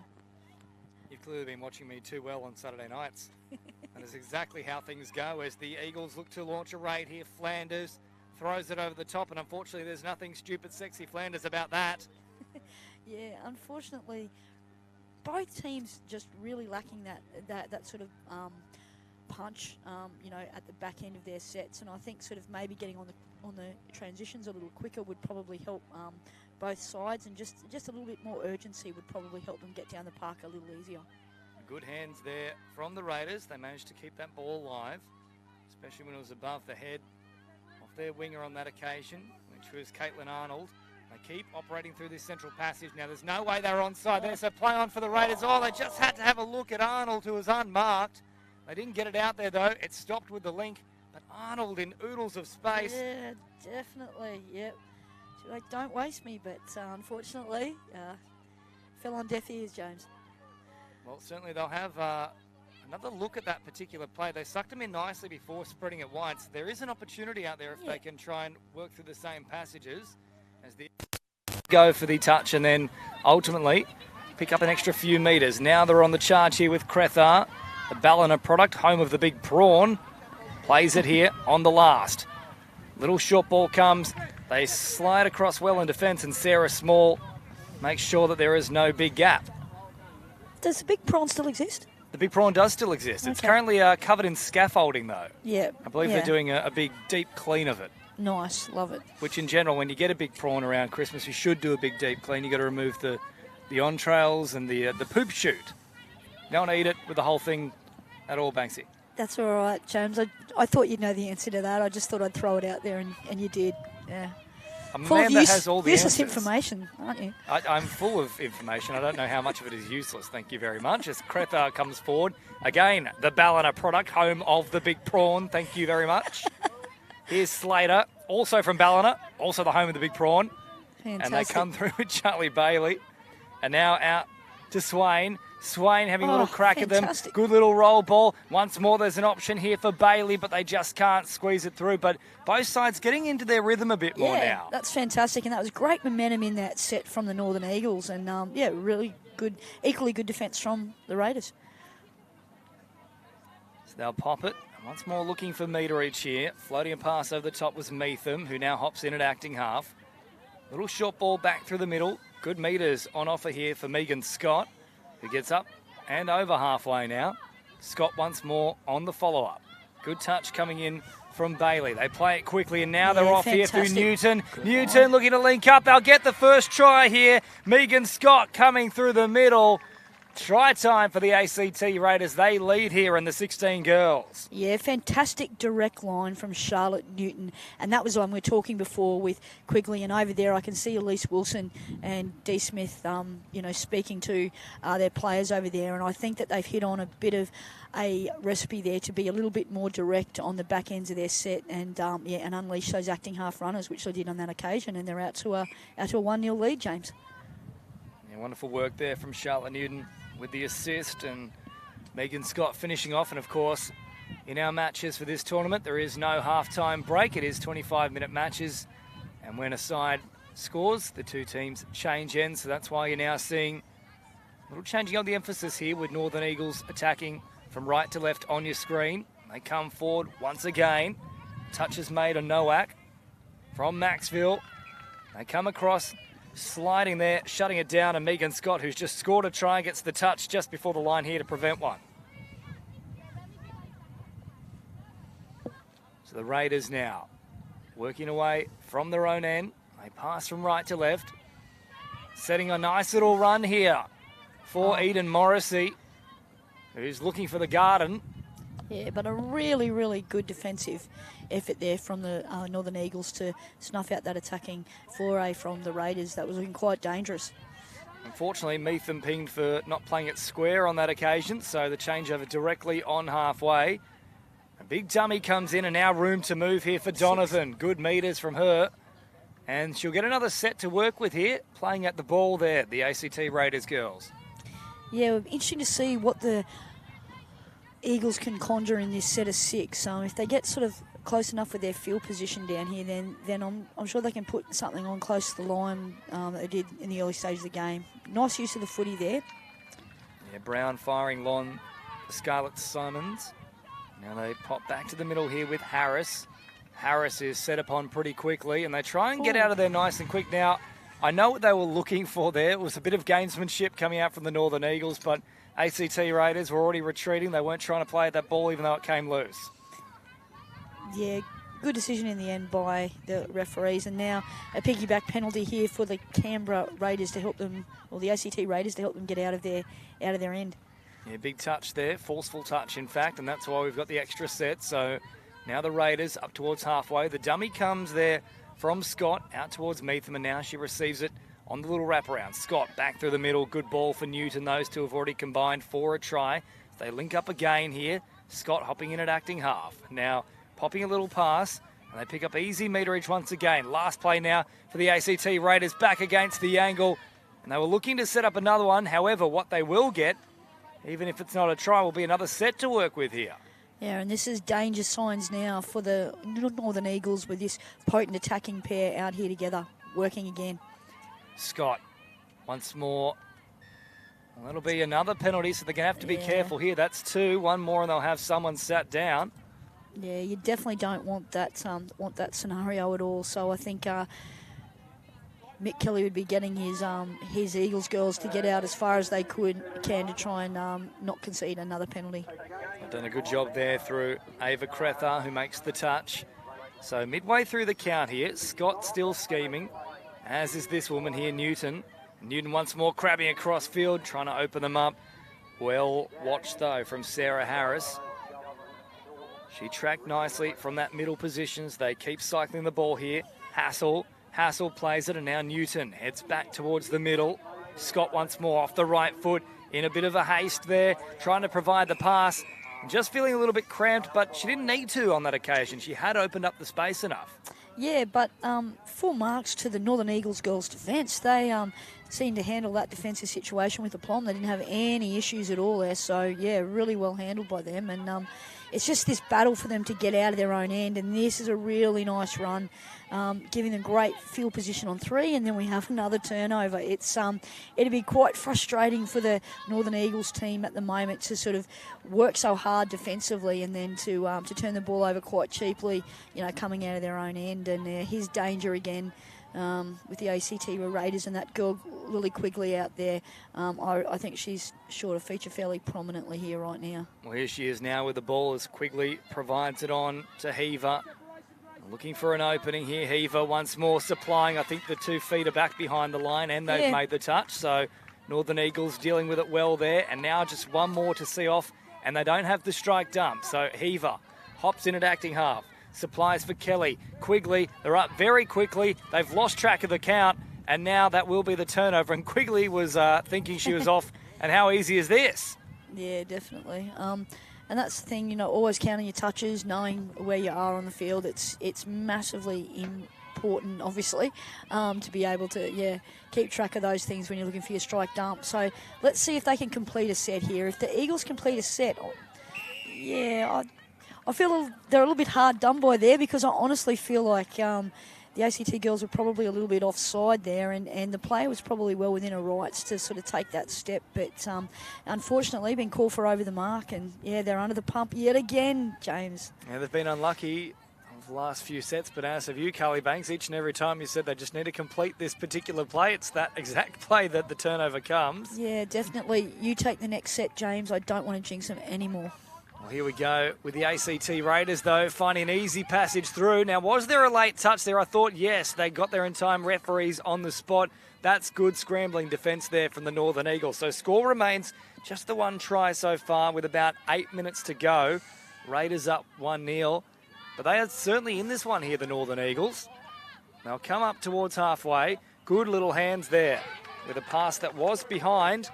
You've clearly been watching me too well on Saturday nights. And it's exactly how things go as the Eagles look to launch a raid here. Flanders throws it over the top, and unfortunately there's nothing stupid, sexy Flanders about that. Yeah, unfortunately, both teams just really lacking that sort of punch, at the back end of their sets, and I think sort of maybe getting on the transitions a little quicker would probably help both sides, and just a little bit more urgency would probably help them get down the park a little easier. Good hands there from the Raiders. They managed to keep that ball live, especially when it was above the head of their winger on that occasion, which was Caitlin Arnold. They keep operating through this central passage. Now, there's no way they're onside there, so play on for the Raiders. Oh, they just had to have a look at Arnold, who was unmarked. They didn't get it out there, though. It stopped with the link, but Arnold in oodles of space. Yeah, definitely, yep. Like, don't waste me, but unfortunately, fell on deaf ears, James. Well, certainly they'll have another look at that particular play. They sucked him in nicely before spreading it wide. So there is an opportunity out there if they can try and work through the same passages as the go for the touch and then ultimately pick up an extra few metres. Now they're on the charge here with Crethar, the Ballina product, home of the big prawn. Plays it here on the last. Little short ball comes. They slide across well in defence, and Sarah Small makes sure that there is no big gap. Does the big prawn still exist? The big prawn does still exist. It's Okay. currently covered in scaffolding, though. Yeah. I believe they're doing a big, deep clean of it. Nice, love it. Which, in general, when you get a big prawn around Christmas, you should do a big, deep clean. You've got to remove the entrails and the poop chute. don't want to eat it with the whole thing at all, Banksy. That's all right, James. I thought you'd know the answer to that. I just thought I'd throw it out there, and you did. Yeah. A man that has all the useless answers. information, aren't you? I'm full of information. I don't know how much of it is useless. Thank you very much. As Crethar comes forward. Again, the Ballina product, home of the big prawn. Thank you very much. Here's Slater, also from Ballina, also the home of the big prawn. Fantastic. And they come through with Charlie Bailey. And now out to Swain. Swain having a little crack fantastic. at them. Good little roll ball. Once more, there's an option here for Bailey, but they just can't squeeze it through. But both sides getting into their rhythm a bit more now. That's fantastic. And that was great momentum in that set from the Northern Eagles. And, really good, equally good defence from the Raiders. So they'll pop it. And once more looking for meterage here. Floating a pass over the top was Meatham, who now hops in at acting half. Little short ball back through the middle. Good meters on offer here for Megan Scott, who gets up and over halfway now. Scott once more on the follow-up. Good touch coming in from Bailey. They play it quickly, and now they're off fantastic. here through Newton. Newton looking to link up. They'll get the first try here. Megan Scott coming through the middle. Try time for the ACT Raiders. They lead here in the 16 girls. Yeah, fantastic direct line from Charlotte Newton. And that was one we were talking before with Quigley. And over there I can see Elise Wilson and Dee Smith, speaking to their players over there. And I think that they've hit on a bit of a recipe there to be a little bit more direct on the back ends of their set and unleash those acting half runners, which they did on that occasion. And they're out to a 1-0 lead, James. Yeah, wonderful work there from Charlotte Newton with the assist, and Megan Scott finishing off. And of course, in our matches for this tournament, there is no halftime break. It is 25-minute matches, and when a side scores, the two teams change ends. So that's why you're now seeing a little changing of the emphasis here with Northern Eagles attacking from right to left on your screen. They come forward once again. Touch is made on Nowak from Maxville. They come across, sliding there, shutting it down, and Megan Scott, who's just scored a try, gets the touch just before the line here to prevent one. So the Raiders now working away from their own end. They pass from right to left, setting a nice little run here for Eden Morrissey, who's looking for the garden. Yeah, but a really, really good defensive effort there from the Northern Eagles to snuff out that attacking foray from the Raiders. That was looking quite dangerous. Unfortunately, Meatham pinged for not playing it square on that occasion, so the changeover directly on halfway. A big dummy comes in, and now room to move here for Donovan. Good meters from her. And she'll get another set to work with here, playing at the ball there, the ACT Raiders girls. Yeah, interesting to see what the Eagles can conjure in this set of 6. If they get sort of close enough with their field position down here, then I'm sure they can put something on close to the line that they did in the early stage of the game. Nice use of the footy there. Yeah, Brown firing long for Scarlett Simons. Now they pop back to the middle here with Harris. Harris is set upon pretty quickly, and they try and get out of there nice and quick. Now, I know what they were looking for there. It was a bit of gamesmanship coming out from the Northern Eagles, but ACT Raiders were already retreating. They weren't trying to play at that ball even though it came loose. Yeah, good decision in the end by the referees. And now a piggyback penalty here for the Canberra Raiders to help them, or the ACT Raiders to help them get out of their end. Yeah, big touch there, forceful touch in fact, and that's why we've got the extra set. So now the Raiders up towards halfway. The dummy comes there from Scott out towards Meatham, and now she receives it on the little wraparound. Scott back through the middle. Good ball for Newton. Those two have already combined for a try. They link up again here. Scott hopping in at acting half. Now popping a little pass, and they pick up easy meterage once again. Last play now for the ACT Raiders, back against the angle. And they were looking to set up another one. However, what they will get, even if it's not a try, will be another set to work with here. Yeah, and this is danger signs now for the Northern Eagles with this potent attacking pair out here together, working again. Scott, once more. Well, that'll be another penalty, so they're going to have to be careful here. That's 2. One more, and they'll have someone sat down. Yeah, you definitely don't want that scenario at all. So I think Mick Kelly would be getting his Eagles girls to get out as far as they can to try and not concede another penalty. They've done a good job there through Ava Crethar, who makes the touch. So midway through the count here, Scott still scheming, as is this woman here, Newton. Newton once more crabbing across field, trying to open them up. Well watched, though, from Sarah Harris. She tracked nicely from that middle positions. They keep cycling the ball here. Hassel plays it, and now Newton heads back towards the middle. Scott once more off the right foot, in a bit of a haste there, trying to provide the pass. Just feeling a little bit cramped, but she didn't need to on that occasion. She had opened up the space enough. Yeah, but full marks to the Northern Eagles girls' defence. They seemed to handle that defensive situation with aplomb. They didn't have any issues at all there. So, yeah, really well handled by them. And it's just this battle for them to get out of their own end. And this is a really nice run, giving them great field position on 3. And then we have another turnover. It'd be quite frustrating for the Northern Eagles team at the moment to sort of work so hard defensively and then to turn the ball over quite cheaply, coming out of their own end. And here's danger again. With the ACT Raiders and that girl Lily Quigley out there. I think she's sure to feature fairly prominently here right now. Well, here she is now with the ball as Quigley provides it on to Heaver. Looking for an opening here. Heaver once more supplying. I think the 2 feet are back behind the line and they've made the touch. So Northern Eagles dealing with it well there. And now just one more to see off. And they don't have the strike dump. So Heaver hops in at acting half. Supplies for Kelly. Quigley, they're up very quickly. They've lost track of the count, and now that will be the turnover. And Quigley was thinking she was off, and how easy is this? Yeah, definitely. And that's the thing, always counting your touches, knowing where you are on the field. It's massively important, obviously, to be able to, keep track of those things when you're looking for your strike dump. So let's see if they can complete a set here. If the Eagles complete a set, I feel they're a little bit hard done by there because I honestly feel like the ACT girls were probably a little bit offside there and the player was probably well within her rights to sort of take that step. But unfortunately, been called for over the mark and, they're under the pump yet again, James. Yeah, they've been unlucky the last few sets, but as have you, Carly Banks. Each and every time you said they just need to complete this particular play, it's that exact play that the turnover comes. Yeah, definitely. You take the next set, James. I don't want to jinx them anymore. Well, here we go with the ACT Raiders, though, finding an easy passage through. Now, was there a late touch there? I thought, yes, they got there in time. Referees on the spot. That's good scrambling defence there from the Northern Eagles. So score remains just the 1 try so far with about 8 minutes to go. Raiders up 1-0. But they are certainly in this one here, the Northern Eagles. They'll come up towards halfway. Good little hands there with a pass that was behind.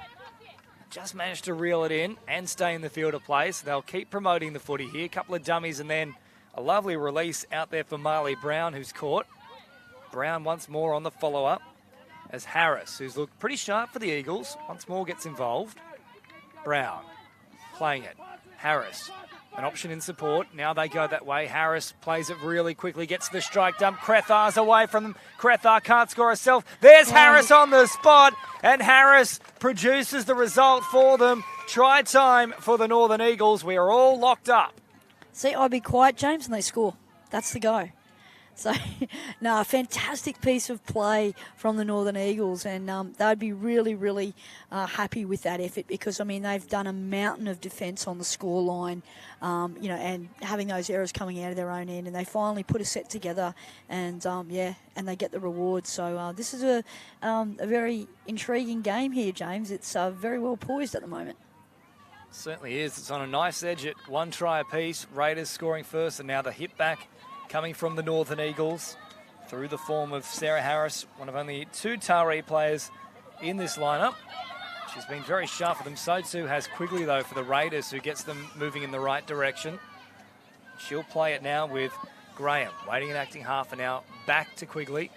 Just managed to reel it in and stay in the field of play. So they'll keep promoting the footy here. A couple of dummies and then a lovely release out there for Marley Brown, who's caught. Brown once more on the follow-up as Harris, who's looked pretty sharp for the Eagles, once more gets involved. Brown playing it. Harris, an option in support. Now they go that way. Harris plays it really quickly, gets the strike dump. Crethar's away from them. Crethar can't score herself. There's Harris on the spot, and Harris produces the result for them. Try time for the Northern Eagles. We are all locked up. See, I'd be quiet, James, and they score. That's the go. So, no, a fantastic piece of play from the Northern Eagles, and they'd be really, really happy with that effort because, they've done a mountain of defence on the scoreline, and having those errors coming out of their own end, and they finally put a set together, and, and they get the reward. So this is a very intriguing game here, James. It's very well poised at the moment. Certainly is. It's on a nice edge at 1 try apiece. Raiders scoring first, and now the hit back coming from the Northern Eagles through the form of Sarah Harris, one of only 2 Taree players in this lineup. She's been very sharp for them. So too has Quigley, though, for the Raiders, who gets them moving in the right direction. She'll play it now with Graham, waiting and acting half an hour. Back to Quigley.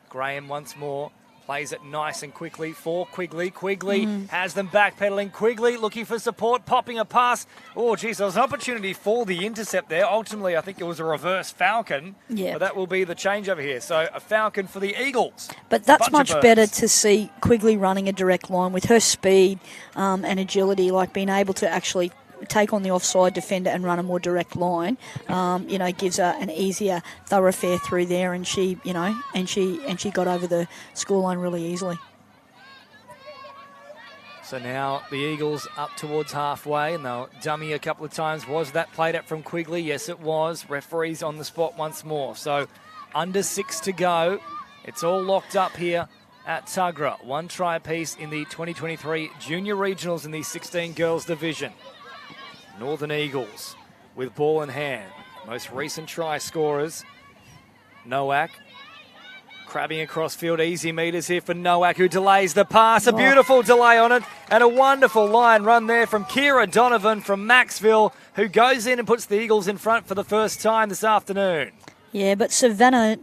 Graham once more. Plays it nice and quickly for Quigley. Quigley has them backpedaling. Quigley looking for support, popping a pass. Oh, geez, there was an opportunity for the intercept there. Ultimately, I think it was a reverse Falcon. Yeah. But that will be the changeover here. So a Falcon for the Eagles. But that's much better to see Quigley running a direct line with her speed and agility, like being able to actually take on the offside defender and run a more direct line, gives her an easier thoroughfare through there, and she got over the scoreline really easily. So now the Eagles up towards halfway, and they'll dummy a couple of times. Was that played up from Quigley? Yes, it was. Referees on the spot once more. So under 6 to go. It's all locked up here at Tuggerah. 1 try apiece in the 2023 Junior Regionals in the 16 girls division. Northern Eagles with ball in hand. Most recent try scorers. Nowak crabbing across field. Easy meters here for Nowak, who delays the pass. A beautiful delay on it, and a wonderful line run there from Kira Donovan from Maxville, who goes in and puts the Eagles in front for the first time this afternoon. Yeah, but Savannah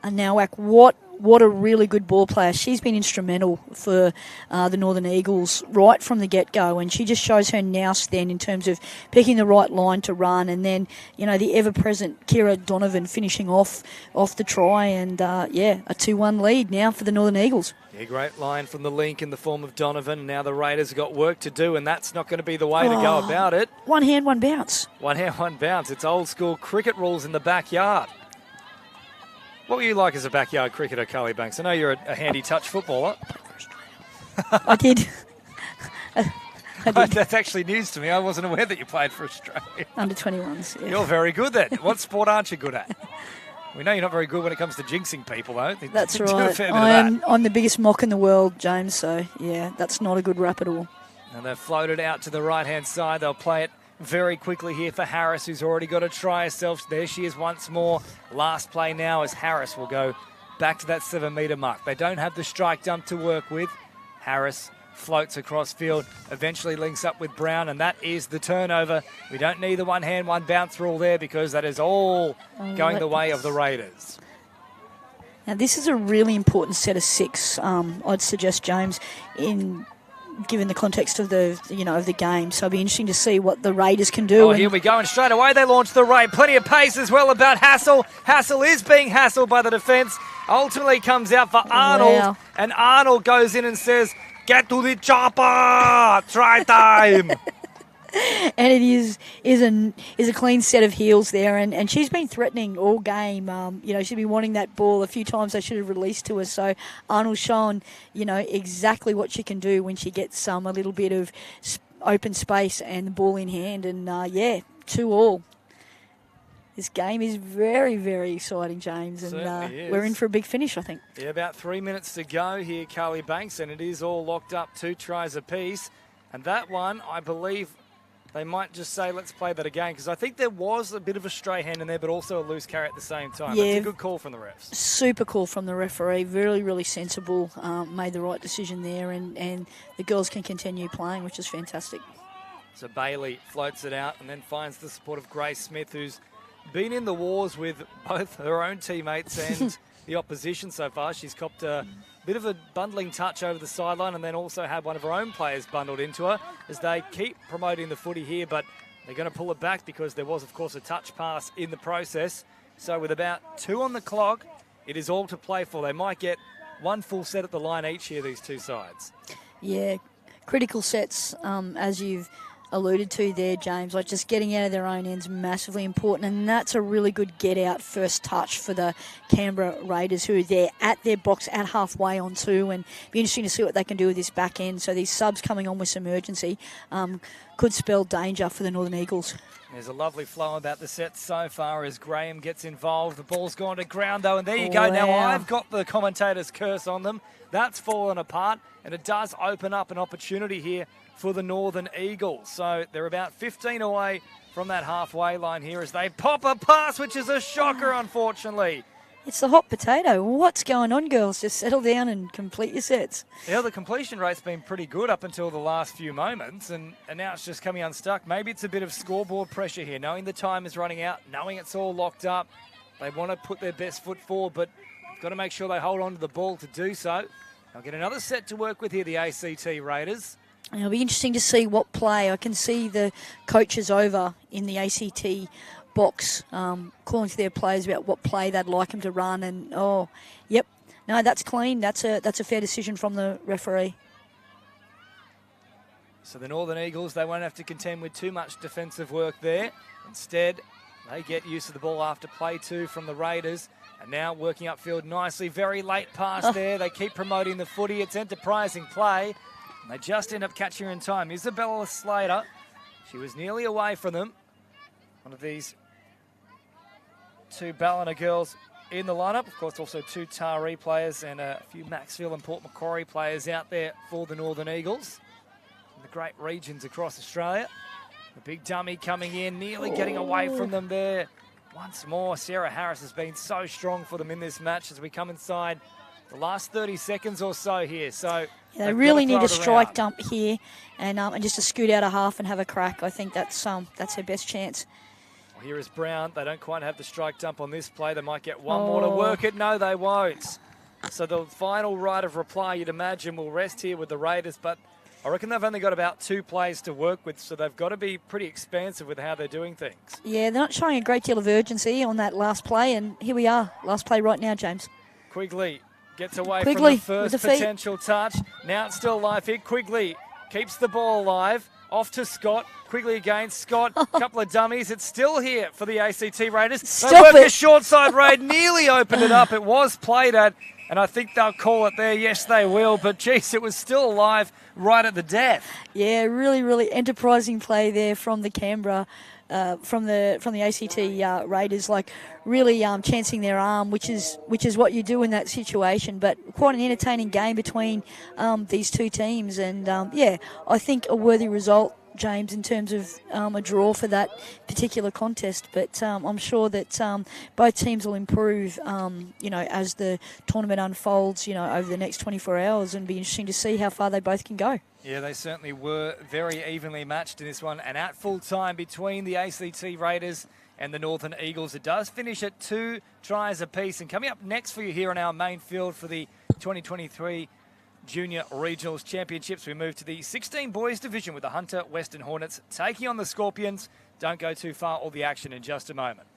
Nowak, what a really good ball player. She's been instrumental for the Northern Eagles right from the get-go, and she just shows her nous then in terms of picking the right line to run, and then, you know, the ever-present Kira Donovan finishing off the try, and, a 2-1 lead now for the Northern Eagles. Yeah, great line from the link in the form of Donovan. Now the Raiders have got work to do, and that's not going to be the way to go about it. One hand, one bounce. One hand, one bounce. It's old-school cricket rules in the backyard. What were you like as a backyard cricketer, Carly Banks? I know you're a handy touch footballer. I did. That's actually news to me. I wasn't aware that you played for Australia. Under 21s. Yeah. You're very good then. What sport aren't you good at? We know you're not very good when it comes to jinxing people, though. That's right. I'm the biggest mock in the world, James, so, yeah, that's not a good rap at all. And they've floated out to the right-hand side. They'll play it very quickly here for Harris, who's already got to try herself. There she is once more. Last play now as Harris will go back to that 7-metre mark. They don't have the strike dump to work with. Harris floats across field, eventually links up with Brown, and that is the turnover. We don't need the one hand, one bounce rule there because that is all going the way of the Raiders. Now, this is a really important set of 6, I'd suggest, James, given the context of the game. So it'll be interesting to see what the Raiders can do. Oh, here we go, and straight away they launch the raid. Plenty of pace as well about Hassel. Hassel is being hassled by the defence. Ultimately comes out for Arnold, and Arnold goes in and says, "Get to the chopper! Try time!" And it is a clean set of heels there, and she's been threatening all game. She's been wanting that ball a few times. They should have released to her. So Arnold's shown, exactly what she can do when she gets a little bit of open space and the ball in hand. And 2-2. This game is very, very exciting, James, and we're in for a big finish, I think. Yeah, about 3 minutes to go here, Carly Banks, and it is all locked up, 2 tries apiece. And that one, I believe, they might just say, let's play that again, because I think there was a bit of a stray hand in there, but also a loose carry at the same time. Yeah, that's a good call from the refs. Super call from the referee. Really, really sensible. Made the right decision there, and the girls can continue playing, which is fantastic. So Bailey floats it out and then finds the support of Grace Smith, who's been in the wars with both her own teammates and the opposition so far. She's copped a bit of a bundling touch over the sideline and then also had one of her own players bundled into her as they keep promoting the footy here, but they're going to pull it back because there was, of course, a touch pass in the process. So with about 2 on the clock, it is all to play for. They might get 1 full set at the line each here, these 2 sides. Yeah, critical sets, as you've alluded to there, James, like just getting out of their own ends, massively important, and that's a really good get-out first touch for the Canberra Raiders, who are there at their box at halfway on 2, and be interesting to see what they can do with this back end. So these subs coming on with some urgency could spell danger for the Northern Eagles. There's a lovely flow about the set so far as Graham gets involved. The ball's gone to ground, though, and there you go. Wow. Now, I've got the commentator's curse on them. That's fallen apart, and it does open up an opportunity here for the Northern Eagles. So they're about 15 away from that halfway line here as they pop a pass, which is a shocker, unfortunately. It's the hot potato. What's going on, girls? Just settle down and complete your sets. Yeah, the completion rate's been pretty good up until the last few moments, and now it's just coming unstuck. Maybe it's a bit of scoreboard pressure here, knowing the time is running out, knowing it's all locked up. They want to put their best foot forward, but got to make sure they hold on to the ball to do so. They'll get another set to work with here, the ACT Raiders. It'll be interesting to see what play. I can see the coaches over in the ACT box calling to their players about what play they'd like them to run. And, that's clean. That's a fair decision from the referee. So the Northern Eagles, they won't have to contend with too much defensive work there. Instead, they get use of the ball after play 2 from the Raiders. And now working upfield nicely. Very late pass there. They keep promoting the footy. It's enterprising play. They just end up catching her in time. Isabella Slater, she was nearly away from them. One of these 2 Ballina girls in the lineup. Of course, also 2 Taree players and a few Maxfield and Port Macquarie players out there for the Northern Eagles. In the great regions across Australia. The big dummy coming in, nearly getting away from them there. Once more, Sarah Harris has been so strong for them in this match as we come inside the last 30 seconds or so here. So yeah, they really need a strike dump here and just to scoot out a half and have a crack. I think that's her best chance. Well, here is Brown. They don't quite have the strike dump on this play. They might get one more to work it. No, they won't. So the final right of reply, you'd imagine, will rest here with the Raiders, but I reckon they've only got about 2 plays to work with, so they've got to be pretty expansive with how they're doing things. Yeah, they're not showing a great deal of urgency on that last play, and here we are. Last play right now, James. Quigley gets away from the first potential touch. Now it's still alive here. Quigley keeps the ball alive. Off to Scott. Quigley again. Scott, a couple of dummies. It's still here for the ACT Raiders. They work a short side raid. Nearly opened it up. It was played at, and I think they'll call it there. Yes, they will. But, geez, it was still alive right at the death. Yeah, really, really enterprising play there from the Canberra, from the ACT Raiders, like really chancing their arm, which is what you do in that situation. But quite an entertaining game between these two teams, and I think a worthy result, James, in terms of a draw for that particular contest. But I'm sure that both teams will improve, as the tournament unfolds, over the next 24 hours, and be interesting to see how far they both can go. Yeah, they certainly were very evenly matched in this one, and at full time between the ACT Raiders and the Northern Eagles. It does finish at 2 tries apiece, and coming up next for you here on our main field for the 2023 Junior Regionals Championships, we move to the 16 boys division with the Hunter Western Hornets taking on the Scorpions. Don't go too far, all the action in just a moment.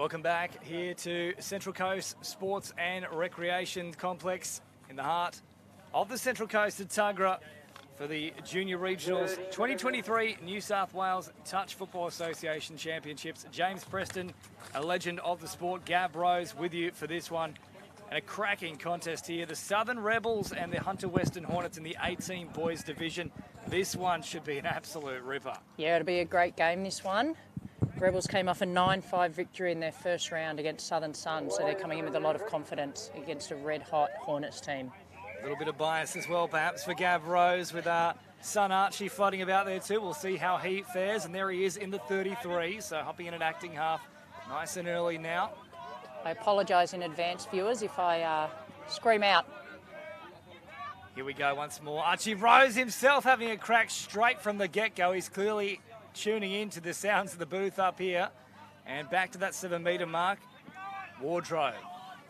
Welcome back here to Central Coast Sports and Recreation Complex in the heart of the Central Coast at Tuggerah for the Junior Regionals 2023 New South Wales Touch Football Association Championships. James Preston, a legend of the sport, Gav Rose with you for this one. And a cracking contest here. The Southern Rebels and the Hunter Western Hornets in the 18 boys division. This one should be an absolute ripper. Yeah, it'll be a great game, this one. Rebels came off a 9-5 victory in their first round against Southern Sun, so they're coming in with a lot of confidence against a red-hot Hornets team. A little bit of bias as well, perhaps, for Gav Rose with son Archie floating about there too. We'll see how he fares, and there he is in the 33, so hopping in at acting half nice and early now. I apologise in advance, viewers, if I scream out. Here we go once more. Archie Rose himself having a crack straight from the get-go. He's clearly tuning in to the sounds of the booth up here. And back to that 7-metre mark. Wardrobe.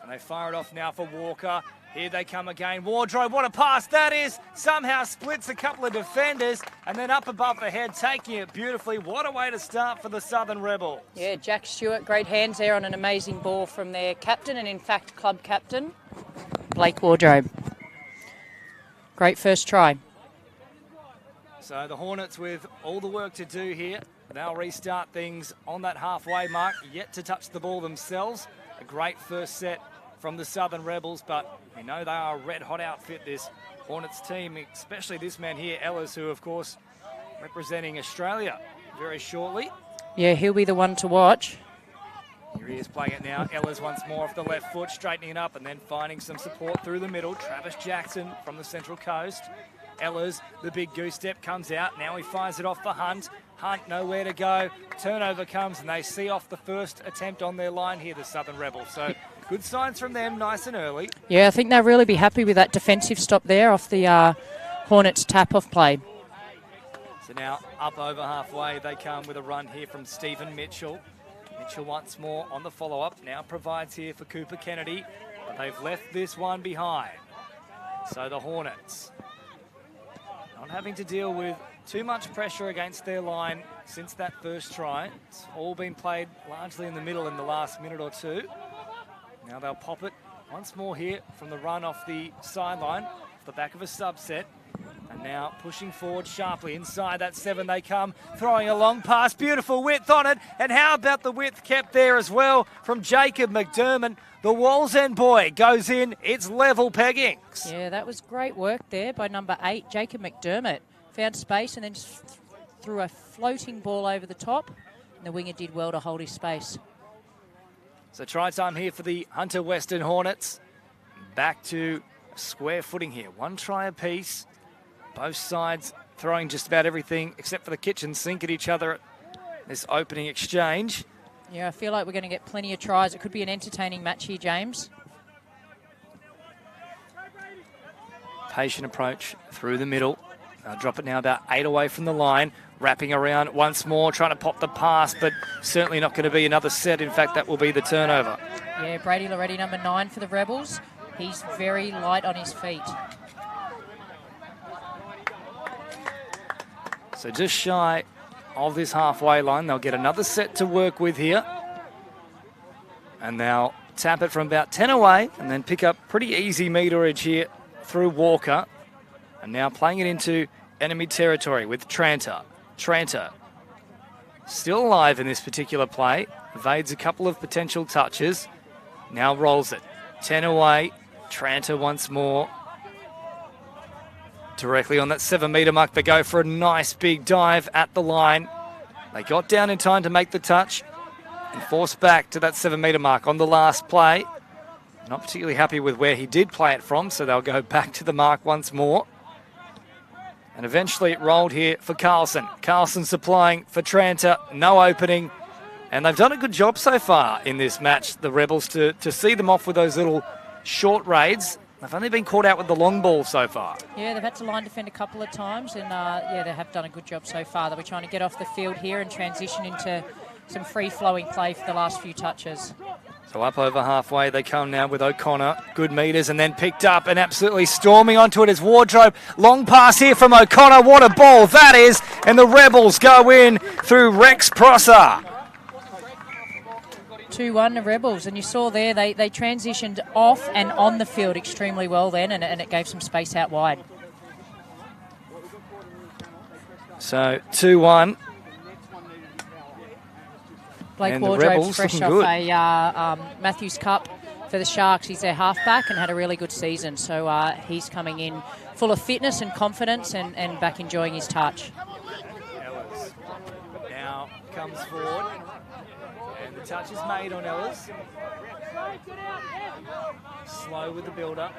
And they fire it off now for Walker. Here they come again. Wardrobe, what a pass that is. Somehow splits a couple of defenders and then up above the head, taking it beautifully. What a way to start for the Southern Rebels. Yeah, Jack Stewart, great hands there on an amazing ball from their captain and, in fact, club captain, Blake Wardrobe. Great first try. So the Hornets with all the work to do here. They'll restart things on that halfway mark, yet to touch the ball themselves. A great first set from the Southern Rebels, but we know they are a red-hot outfit, this Hornets team, especially this man here, Ellis, who, of course, representing Australia very shortly. Yeah, he'll be the one to watch. Here he is playing it now. Ellis once more off the left foot, straightening it up and then finding some support through the middle. Travis Jackson from the Central Coast. Ellis, the big goose step, comes out. Now he fires it off for Hunt. Hunt, nowhere to go. Turnover comes and they see off the first attempt on their line here, the Southern Rebels. So good signs from them, nice and early. Yeah, I think they'll really be happy with that defensive stop there off the Hornets tap-off play. So now up over halfway, they come with a run here from Stephen Mitchell. Mitchell once more on the follow-up. Now provides here for Cooper Kennedy, but they've left this one behind. So the Hornets not having to deal with too much pressure against their line since that first try. It's all been played largely in the middle in the last minute or two. Now they'll pop it once more here from the run off the sideline, off the back of a subset. And now pushing forward sharply inside that 7 they come, throwing a long pass, beautiful width on it. And how about the width kept there as well from Jacob McDermott? The Wallsend boy goes in, it's level peggings. Yeah, that was great work there by number 8, Jacob McDermott. Found space and then just threw a floating ball over the top. And the winger did well to hold his space. So try time here for the Hunter Western Hornets. Back to square footing here. 1 try apiece. Both sides throwing just about everything except for the kitchen sink at each other. This opening exchange. Yeah, I feel like we're going to get plenty of tries. It could be an entertaining match here, James. Patient approach through the middle. They'll drop it now about 8 away from the line. Wrapping around once more, trying to pop the pass, but certainly not going to be another set. In fact, that will be the turnover. Yeah, Brady Loretti, number 9 for the Rebels. He's very light on his feet. So just shy of this halfway line. They'll get another set to work with here. And they'll tap it from about 10 away and then pick up pretty easy meterage here through Walker. And now playing it into enemy territory with Tranter. Tranter still alive in this particular play. Evades a couple of potential touches. Now rolls it. 10 away. Tranter once more. Directly on that 7-metre mark, they go for a nice big dive at the line. They got down in time to make the touch and forced back to that 7-metre mark on the last play. Not particularly happy with where he did play it from, so they'll go back to the mark once more. And eventually it rolled here for Carlson. Carlson supplying for Tranter, no opening. And they've done a good job so far in this match, the Rebels, to see them off with those little short raids. They've only been caught out with the long ball so far. Yeah, they've had to line defend a couple of times, and yeah, they have done a good job so far. They'll be trying to get off the field here and transition into some free-flowing play for the last few touches. So up over halfway, they come now with O'Connor. Good meters and then picked up and absolutely storming onto it is Wardrobe. Long pass here from O'Connor. What a ball that is. And the Rebels go in through Rex Prosser. 2-1 the Rebels, and you saw there they transitioned off and on the field extremely well then, and it gave some space out wide. So 2-1. Blake And the Wardrobe's Rebels fresh looking off good. a Matthews Cup for the Sharks. He's their halfback and had a really good season, so he's coming in full of fitness and confidence and back enjoying his touch. Ellis now comes forward, and the touch is made on Ellis. Slow with the build-up,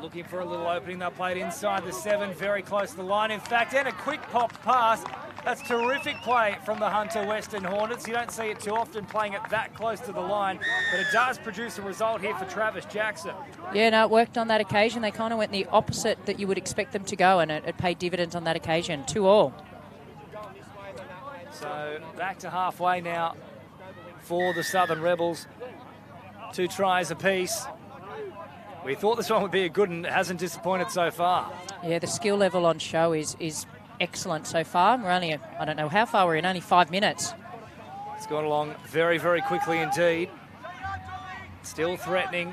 looking for a little opening. They'll play it inside the 7, very close to the line, in fact, and a quick pop pass. That's terrific play from the Hunter Western Hornets. You don't see it too often playing it that close to the line, but it does produce a result here for Travis Jackson. Yeah, no, it worked on that occasion. They kind of went the opposite that you would expect them to go, and it paid dividends on that occasion. 2-2. So back to halfway now for the Southern Rebels. 2 tries apiece. We thought this one would be a good one. It hasn't disappointed so far. Yeah, the skill level on show is excellent so far. We're only, I don't know how far we're in, only 5 minutes. It's gone along very, very quickly indeed. Still threatening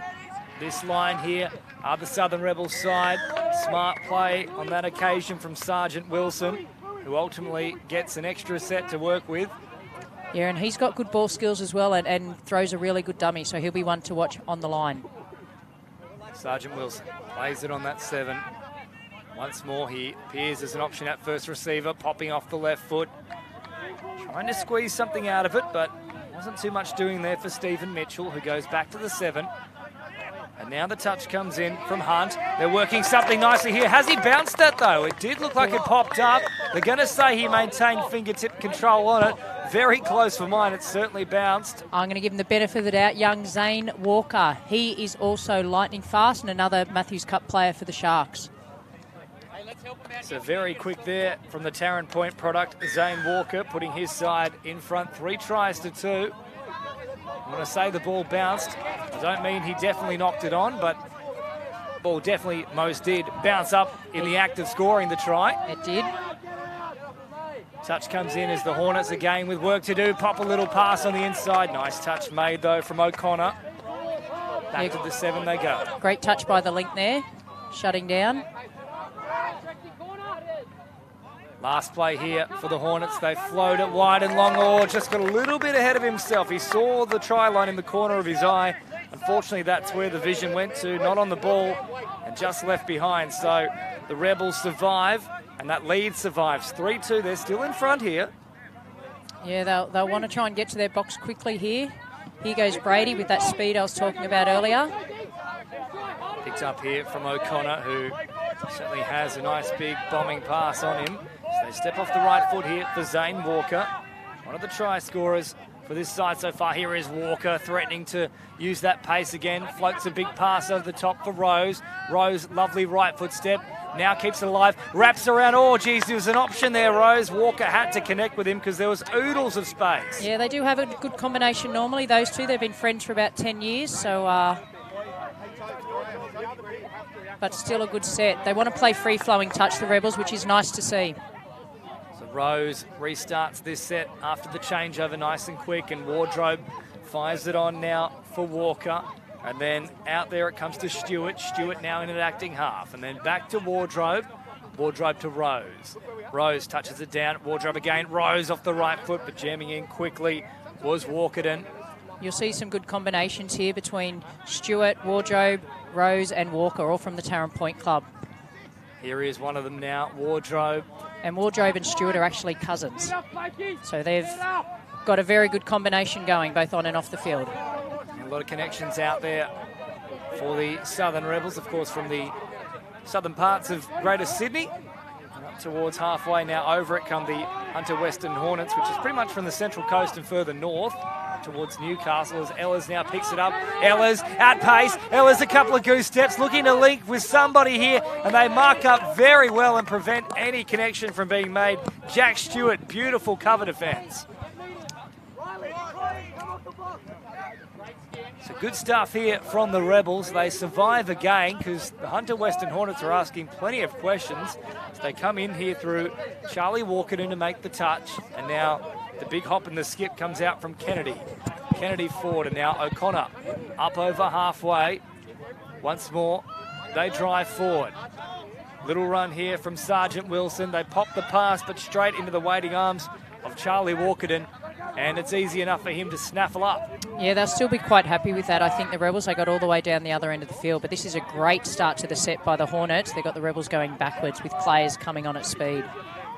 this line here are the Southern Rebels side. Smart play on that occasion from Sergeant Wilson, who ultimately gets an extra set to work with. Yeah, and he's got good ball skills as well and throws a really good dummy, so he'll be one to watch on the line. Sergeant Wilson plays it on that 7. Once more, he appears as an option at first receiver, popping off the left foot. Trying to squeeze something out of it, but wasn't too much doing there for Stephen Mitchell, who goes back to the 7. And now the touch comes in from Hunt. They're working something nicely here. Has he bounced that, though? It did look like it popped up. They're going to say he maintained fingertip control on it. Very close for mine. It certainly bounced. I'm going to give him the benefit of the doubt. Young Zane Walker. He is also lightning fast and another Matthews Cup player for the Sharks. So very quick there from the Tarrant Point product. Zane Walker putting his side in front. 3 tries to 2. When I say the ball bounced, I don't mean he definitely knocked it on, but ball definitely most did bounce up in the act of scoring the try. It did. Touch comes in as the Hornets again with work to do. Pop a little pass on the inside. Nice touch made though from O'Connor. Back to the 7 they go. Great touch by the link there, shutting down. Last play here for the Hornets. They float it wide and long. Oh, just got a little bit ahead of himself. He saw the try line in the corner of his eye. Unfortunately, that's where the vision went to, not on the ball, and just left behind. So the Rebels survive, and that lead survives. 3-2, they're still in front here. Yeah, they'll want to try and get to their box quickly here. Here goes Brady with that speed I was talking about earlier. Picked up here from O'Connor, who certainly has a nice big bombing pass on him. So they step off the right foot here for Zane Walker, one of the try scorers for this side so far. Here is Walker threatening to use that pace again. Floats a big pass over the top for Rose. Rose, lovely right foot step. Now keeps it alive. Wraps around. Oh, geez, there was an option there, Rose. Walker had to connect with him because there was oodles of space. Yeah, they do have a good combination normally, those two. They've been friends for about 10 years, so... but still a good set. They want to play free-flowing touch, the Rebels, which is nice to see. So Rose restarts this set after the changeover nice and quick, and Wardrobe fires it on now for Walker. And then out there it comes to Stewart. Stewart now in an acting half. And then back to Wardrobe. Wardrobe to Rose. Rose touches it down. Wardrobe again. Rose off the right foot, but jamming in quickly was Walkerton. You'll see some good combinations here between Stewart, Wardrobe, Rose and Walker, all from the Tarrant Point Club. Here is one of them now, Wardrobe. And Wardrobe and Stewart are actually cousins. So they've got a very good combination going, both on and off the field. And a lot of connections out there for the Southern Rebels, of course, from the southern parts of Greater Sydney. And up towards halfway now, over it come the Hunter Western Hornets, which is pretty much from the Central Coast and further north towards Newcastle, as Ehlers now picks it up. Ehlers at pace. Ehlers a couple of goose steps, looking to link with somebody here, and they mark up very well and prevent any connection from being made. Jack Stewart, beautiful cover defence. So good stuff here from the Rebels. They survive again because the Hunter Western Hornets are asking plenty of questions. So they come in here through Charlie Walkerton to make the touch, and now the big hop and the skip comes out from Kennedy. Kennedy forward, and now O'Connor up over halfway. Once more, they drive forward. Little run here from Sergeant Wilson. They pop the pass, but straight into the waiting arms of Charlie Walkerton, and it's easy enough for him to snaffle up. Yeah, they'll still be quite happy with that. I think the Rebels, they got all the way down the other end of the field, but this is a great start to the set by the Hornets. They got the Rebels going backwards with players coming on at speed.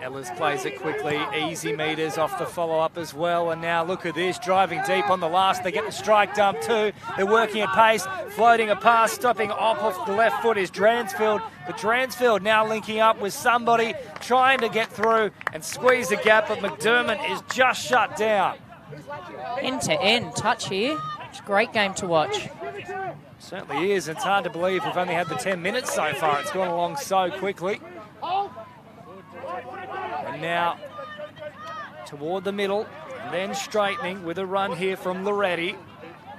Ellis plays it quickly, easy meters off the follow-up as well. And now look at this, driving deep on the last. They get the strike dump too. They're working at pace, floating a pass, stopping off the left foot is Dransfield. But Dransfield now linking up with somebody, trying to get through and squeeze the gap, but McDermott is just shut down. End-to-end touch here. It's a great game to watch. Certainly is. It's hard to believe we've only had the 10 minutes so far. It's gone along so quickly. And now toward the middle, and then straightening with a run here from Loretti.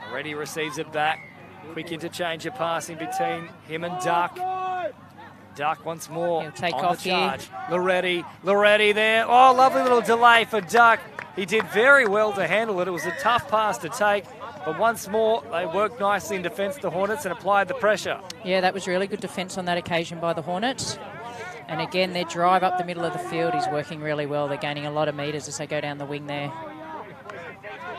Loretti receives it back. Quick interchange of passing between him and Duck. Duck once more. He'll take on off the charge. here. Loretti there. Oh, lovely little delay for Duck. He did very well to handle it. It was a tough pass to take. But once more, they worked nicely in defence, the Hornets, and applied the pressure. Yeah, that was really good defence on that occasion by the Hornets. And again, their drive up the middle of the field is working really well. They're gaining a lot of metres as they go down the wing there.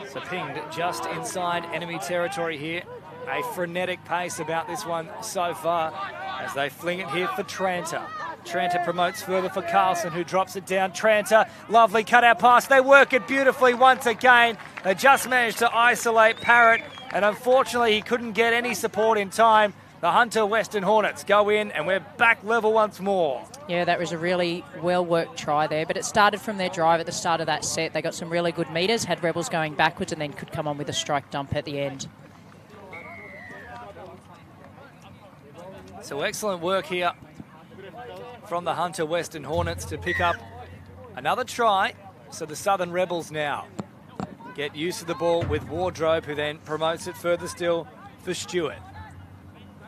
So pinged just inside enemy territory here. A frenetic pace about this one so far as they fling it here for Tranter. Tranter promotes further for Carlson, who drops it down. Tranter, lovely cut-out pass. They work it beautifully once again. They just managed to isolate Parrott, and unfortunately he couldn't get any support in time. The Hunter Western Hornets go in, and we're back level once more. Yeah, that was a really well-worked try there, but it started from their drive at the start of that set. They got some really good metres, had Rebels going backwards, and then could come on with a strike dump at the end. So excellent work here from the Hunter Western Hornets to pick up another try. So the Southern Rebels now get used to the ball with Wardrobe, who then promotes it further still for Stewart.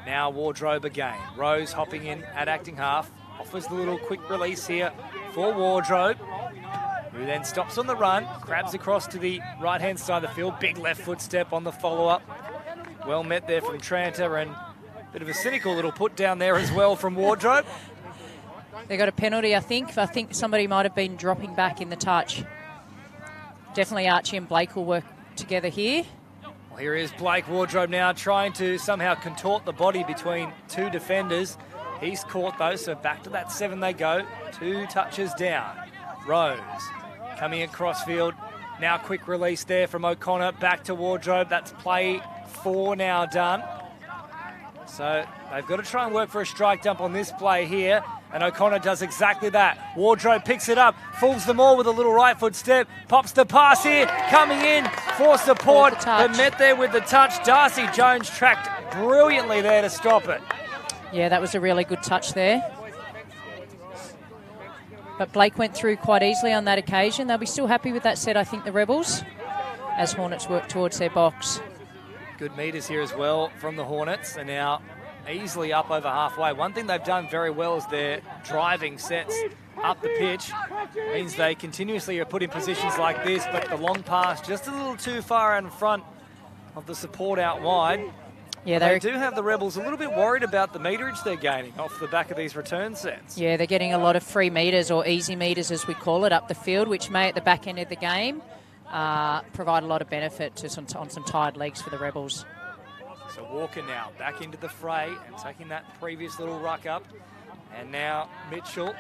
Now Wardrobe again. Rose hopping in at acting half. Offers the little quick release here for Wardrobe, who then stops on the run, grabs across to the right-hand side of the field. Big left foot step on the follow-up. Well met there from Tranter, and a bit of a cynical little put down there as well from Wardrobe. They got a penalty, I think. I think somebody might have been dropping back in the touch. Definitely Archie and Blake will work together here. Well, here is Blake. Wardrobe now trying to somehow contort the body between two defenders. He's caught though, so back to that 7 they go. 2 touches down. Rose coming across field. Now quick release there from O'Connor. Back to Wardrobe. That's play 4 now done. So they've got to try and work for a strike dump on this play here. And O'Connor does exactly that. Wardrobe picks it up, fools them all with a little right foot step, pops the pass here, coming in for support, but met there with the touch. Darcy Jones tracked brilliantly there to stop it. Yeah, that was a really good touch there. But Blake went through quite easily on that occasion. They'll be still happy with that set, I think, the Rebels, as Hornets work towards their box. Good metres here as well from the Hornets, and now easily up over halfway. One thing they've done very well is their driving sets up the pitch. Means they continuously are put in positions like this, but the long pass just a little too far in front of the support out wide. Yeah, they do have the Rebels a little bit worried about the meterage they're gaining off the back of these return sets. Yeah, they're getting a lot of free metres, or easy metres as we call it, up the field, which may at the back end of the game provide a lot of benefit to on some tired legs for the Rebels. So Walker now back into the fray and taking that previous little ruck up. And now Mitchell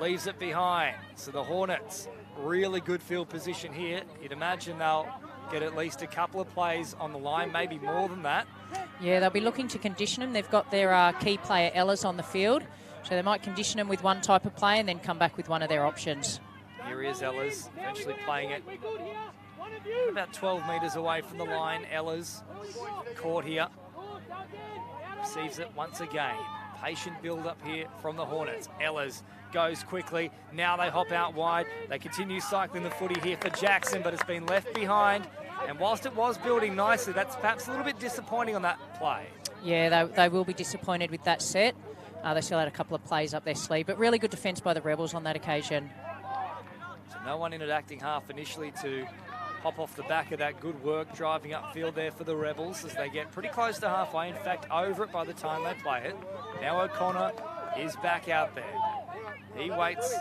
leaves it behind. So the Hornets, really good field position here. You'd imagine they'll get at least a couple of plays on the line, maybe more than that. Yeah, they'll be looking to condition them. They've got their key player, Ellis, on the field. So they might condition them with one type of play and then come back with one of their options. Here is Ellis, eventually playing it about 12 metres away from the line. Ellis caught here. Receives it once again. Patient build-up here from the Hornets. Ellis goes quickly. Now they hop out wide. They continue cycling the footy here for Jackson, but it's been left behind. And whilst it was building nicely, that's perhaps a little bit disappointing on that play. Yeah, they will be disappointed with that set. They still had a couple of plays up their sleeve, but really good defence by the Rebels on that occasion. So no one in at acting half initially to pop off the back of that good work driving upfield there for the Rebels as they get pretty close to halfway. In fact, over it by the time they play it. Now O'Connor is back out there. He waits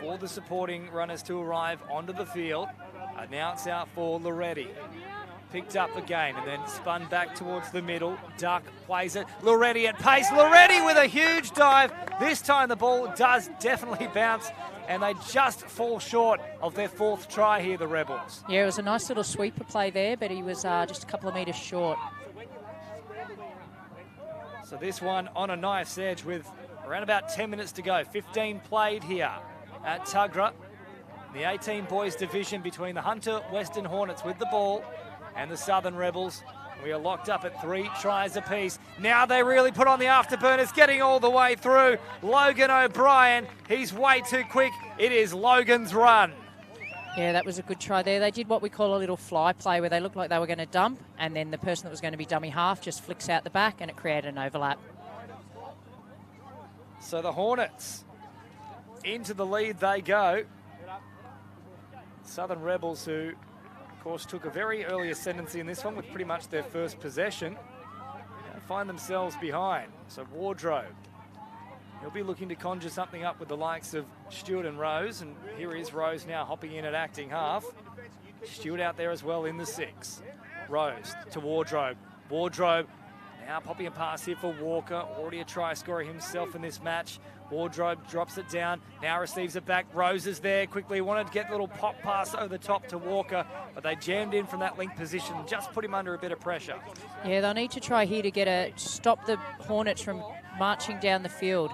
for the supporting runners to arrive onto the field. And now it's out for Loretti. Picked up again and then spun back towards the middle. Duck plays it. Loretti at pace. Loretti with a huge dive. This time the ball does definitely bounce, and they just fall short of their 4th try here, the Rebels. Yeah, it was a nice little sweeper play there, but he was just a couple of metres short. So this one on a knife's edge with around about 10 minutes to go. 15 played here at Tuggerah. The 18 boys division between the Hunter Western Hornets with the ball and the Southern Rebels. We are locked up at 3 tries apiece. Now they really put on the afterburners, getting all the way through. Logan O'Brien, he's way too quick. It is Logan's run. Yeah, that was a good try there. They did what we call a little fly play where they looked like they were going to dump, and then the person that was going to be dummy half just flicks out the back and it created an overlap. So the Hornets, into the lead they go. Southern Rebels, who of course took a very early ascendancy in this one with pretty much their first possession, find themselves behind. So Wardrobe, he'll be looking to conjure something up with the likes of Stewart and Rose, and here is Rose now hopping in at acting half. Stewart out there as well in the 6. Rose to Wardrobe. Wardrobe now popping a pass here for Walker, already a try scorer himself in this match. Wardrobe drops it down, now receives it back. Rose is there quickly, wanted to get a little pop pass over the top to Walker, but they jammed in from that link position, just put him under a bit of pressure. Yeah, they'll need to try here to stop the Hornets from marching down the field.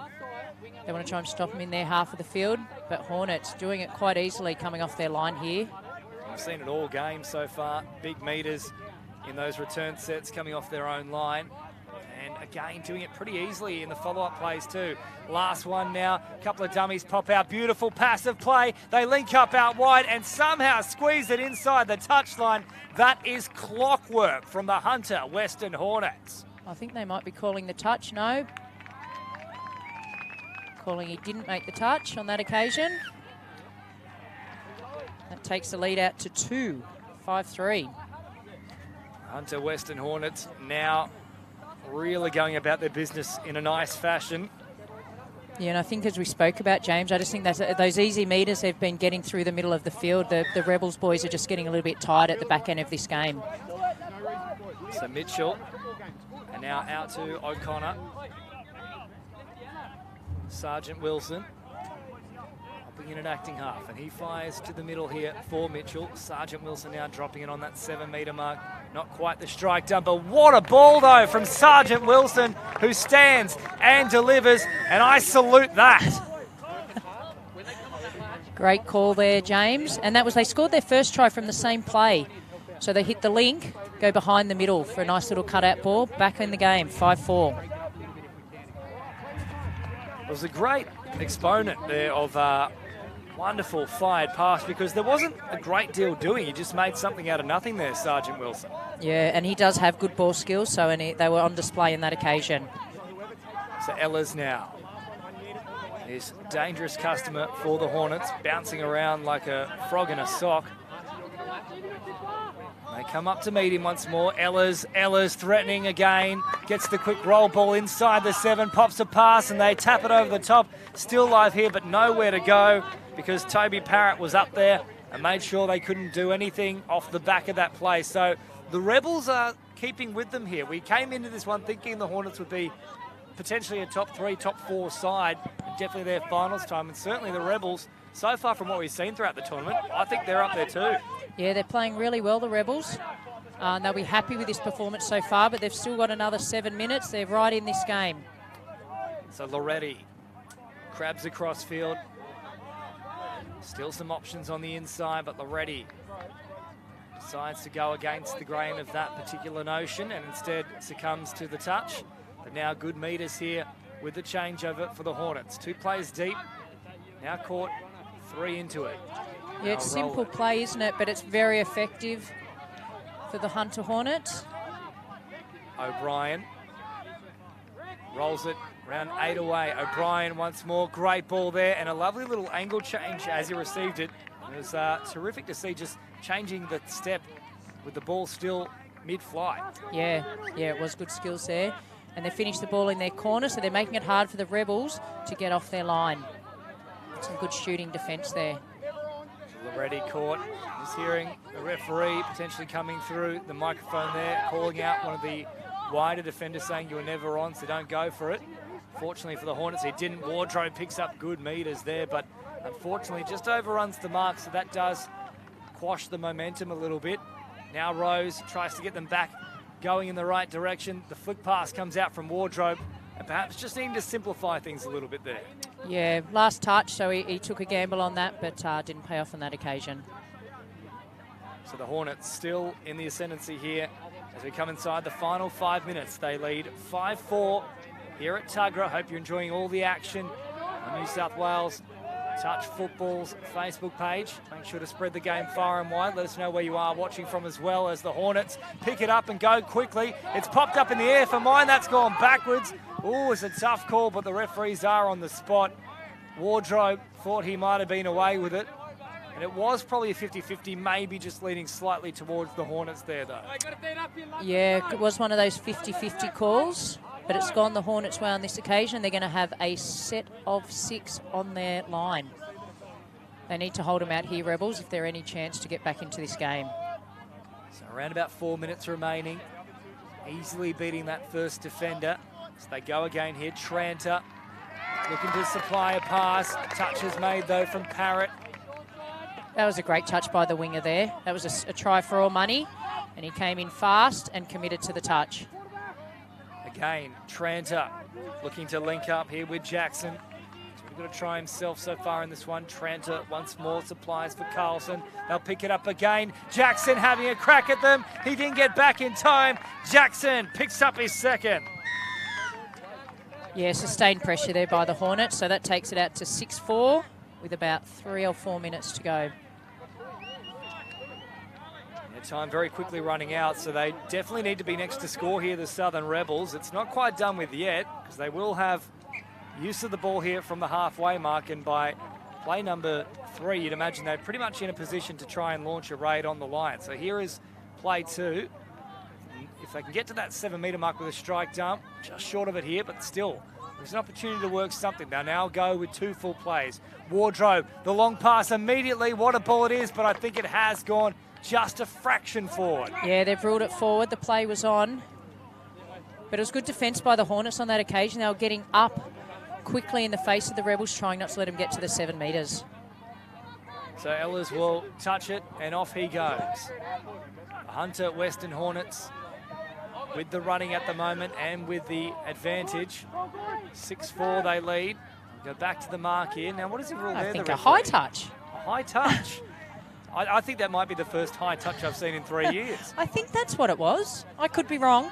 They want to try and stop them in their half of the field, but Hornets doing it quite easily coming off their line here. We've seen it all game so far. Big meters in those return sets coming off their own line. And again, doing it pretty easily in the follow-up plays too. Last one now, a couple of dummies pop out. Beautiful passive play. They link up out wide and somehow squeeze it inside the touchline. That is clockwork from the Hunter Western Hornets. I think they might be calling the touch. No. Calling he didn't make the touch on that occasion. That takes the lead out to 2, 5-3. Hunter Western Hornets now really going about their business in a nice fashion. Yeah, and I think as we spoke about, James, I just think that those easy meters they've been getting through the middle of the field, the Rebels boys are just getting a little bit tired at the back end of this game. So Mitchell, and now out to O'Connor. Sergeant Wilson, hopping in and acting half, and he fires to the middle here for Mitchell. Sergeant Wilson now dropping it on that 7-metre mark. Not quite the strike done, but what a ball though from Sergeant Wilson, who stands and delivers, and I salute that. Great call there, James. And that was, they scored their first try from the same play. So they hit the link, go behind the middle for a nice little cutout ball. Back in the game, 5-4. It was a great exponent there of wonderful fired pass, because there wasn't a great deal doing. He just made something out of nothing there, Sergeant Wilson. Yeah, and he does have good ball skills, so they were on display in that occasion. So Ehlers now, this dangerous customer for the Hornets, bouncing around like a frog in a sock. They come up to meet him once more. Ehlers threatening again. Gets the quick roll ball inside the 7, pops a pass, and they tap it over the top. Still live here, but nowhere to go, because Toby Parrott was up there and made sure they couldn't do anything off the back of that play. So the Rebels are keeping with them here. We came into this one thinking the Hornets would be potentially a top 3, top 4 side, definitely their finals time, and certainly the Rebels, so far from what we've seen throughout the tournament, I think they're up there too. Yeah, they're playing really well, the Rebels. They'll be happy with this performance so far, but they've still got another 7 minutes. They're right in this game. So Loretti crabs across field. Still some options on the inside, but Loretti decides to go against the grain of that particular notion and instead succumbs to the touch. But now good meters here with the changeover for the Hornets. 2 players deep, now caught 3 into it. Yeah, it's simple play, isn't it? But it's very effective for the Hunter Hornets. O'Brien rolls it round 8 away. O'Brien once more, great ball there, and a lovely little angle change as he received it. It was terrific to see, just changing the step with the ball still mid-flight. Yeah, it was good skills there. And they finished the ball in their corner, so they're making it hard for the Rebels to get off their line. Some good shooting defence there. Already caught. Just hearing the referee potentially coming through the microphone there, calling out one of the wider defenders, saying you were never on, so don't go for it. Fortunately for the Hornets, he didn't. Wardrobe picks up good meters there, but unfortunately just overruns the mark, so that does quash the momentum a little bit. Now Rose tries to get them back going in the right direction. The flick pass comes out from Wardrobe, and perhaps just needing to simplify things a little bit there. Yeah, last touch, so he took a gamble on that, but didn't pay off on that occasion. So the Hornets still in the ascendancy here as we come inside the final 5 minutes. They lead 5-4 here at Tuggerah. Hope you're enjoying all the action on New South Wales Touch Football's Facebook page. Make sure to spread the game far and wide. Let us know where you are watching from as well, as the Hornets pick it up and go quickly. It's popped up in the air for mine. That's gone backwards. Oh, it's a tough call, but the referees are on the spot. Wardrobe thought he might have been away with it. And it was probably a 50-50, maybe just leaning slightly towards the Hornets there, though. Yeah, it was one of those 50-50 calls, but it's gone the Hornets' way on this occasion. They're going to have a set of 6 on their line. They need to hold them out here, Rebels, if they're any chance to get back into this game. So around about 4 minutes remaining, easily beating that first defender. So they go again here. Tranter looking to supply a pass. Touch is made, though, from Parrott. That was a great touch by the winger there. That was a try for all money, and he came in fast and committed to the touch. Again, Tranter looking to link up here with Jackson. He's got to try himself so far in this one. Tranter once more supplies for Carlson. They'll pick it up again. Jackson having a crack at them. He didn't get back in time. Jackson picks up his second. Yeah, sustained pressure there by the Hornets, so that takes it out to 6-4 with about 3 or 4 minutes to go. Time very quickly running out, so they definitely need to be next to score here, the Southern Rebels. It's not quite done with yet, because they will have use of the ball here from the halfway mark, and by play number 3, you'd imagine they're pretty much in a position to try and launch a raid on the line. So here is play 2. If they can get to that 7-metre mark with a strike dump, just short of it here, but still, there's an opportunity to work something. They'll now go with 2 full plays. Wardrobe, the long pass immediately. What a ball it is, but I think it has gone just a fraction forward. Yeah, they've ruled it forward. The play was on. But it was good defence by the Hornets on that occasion. They were getting up quickly in the face of the Rebels, trying not to let them get to the 7 metres. So Ellers will touch it, and off he goes. Hunter Western Hornets with the running at the moment and with the advantage. 6-4 they lead. Go back to the mark here. Now, what does he rule there? I think a high touch. A high touch. I think that might be the first high touch I've seen in 3 years. I think that's what it was. I could be wrong.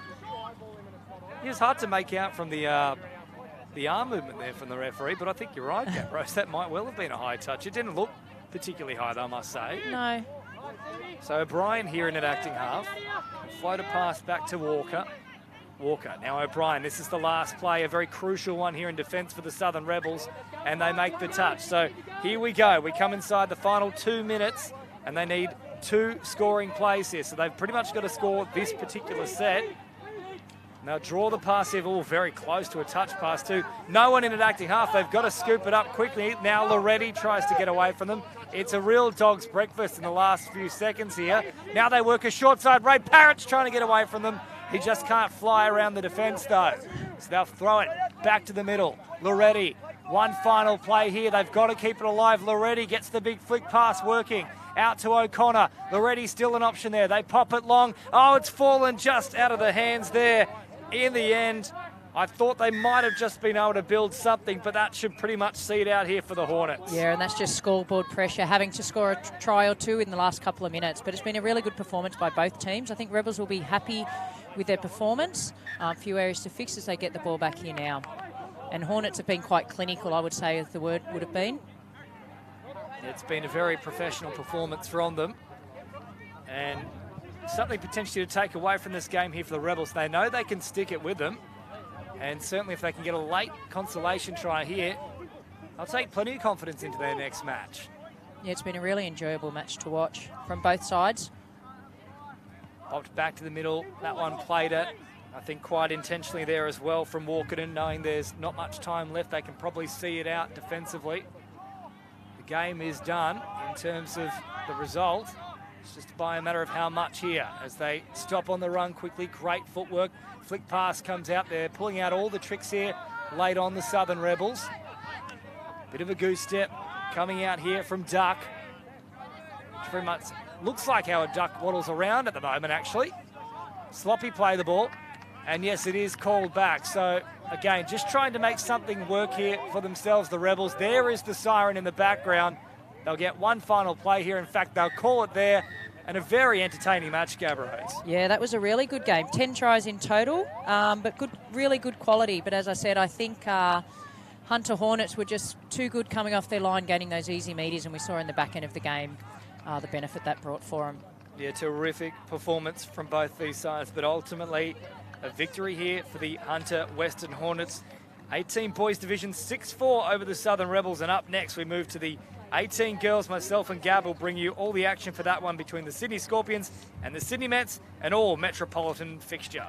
It was hard to make out from the arm movement there from the referee, but I think you're right, Rose. That might well have been a high touch. It didn't look particularly high, though, I must say. No. So O'Brien here in at acting half. Float a pass back to Walker. Now O'Brien, this is the last play, a very crucial one here in defence for the Southern Rebels, and they make the touch. So here we go. We come inside the final 2 minutes, and they need 2 scoring plays here. So they've pretty much got to score this particular set. Now draw the pass here. Oh, very close to a touch pass too. No one in at acting half. They've got to scoop it up quickly. Now Loretti tries to get away from them. It's a real dog's breakfast in the last few seconds here. Now they work a short side raid. Parrott's trying to get away from them. He just can't fly around the defence though. So they'll throw it back to the middle. Loretti, one final play here. They've got to keep it alive. Loretti gets the big flick pass working. Out to O'Connor. Loretti's still an option there. They pop it long. Oh, it's fallen just out of the hands there. In the end, I thought they might have just been able to build something, but that should pretty much see it out here for the Hornets. Yeah, and that's just scoreboard pressure, having to score a try or 2 in the last couple of minutes. But it's been a really good performance by both teams. I think Rebels will be happy with their performance. A few areas to fix as they get the ball back here now. And Hornets have been quite clinical, I would say, as the word would have been. It's been a very professional performance from them. And something potentially to take away from this game here for the Rebels. They know they can stick it with them. And certainly if they can get a late consolation try here, I'll take plenty of confidence into their next match. Yeah, it's been a really enjoyable match to watch from both sides. Popped back to the middle. That one played it, I think, quite intentionally there as well from Walkerton, knowing there's not much time left. They can probably see it out defensively. The game is done in terms of the result. It's just by a matter of how much here as they stop on the run quickly. Great footwork. Flick pass comes out there, pulling out all the tricks here late on the Southern Rebels. Bit of a goose step coming out here from Duck. Which very much looks like how a Duck waddles around at the moment, actually. Sloppy play the ball. And yes, it is called back. So, again, just trying to make something work here for themselves, the Rebels. There is the siren in the background. They'll get one final play here. In fact, they'll call it there. And a very entertaining match, Gabriels. Yeah, that was a really good game. 10 tries in total, but really good quality. But as I said, I think Hunter Hornets were just too good coming off their line, gaining those easy meters, and we saw in the back end of the game the benefit that brought for them. Yeah, terrific performance from both these sides, but ultimately a victory here for the Hunter Western Hornets. 18 boys division, 6-4 over the Southern Rebels. And up next, we move to the 18 girls. Myself and Gab will bring you all the action for that one between the Sydney Scorpions and the Sydney Mets, and all Metropolitan fixture.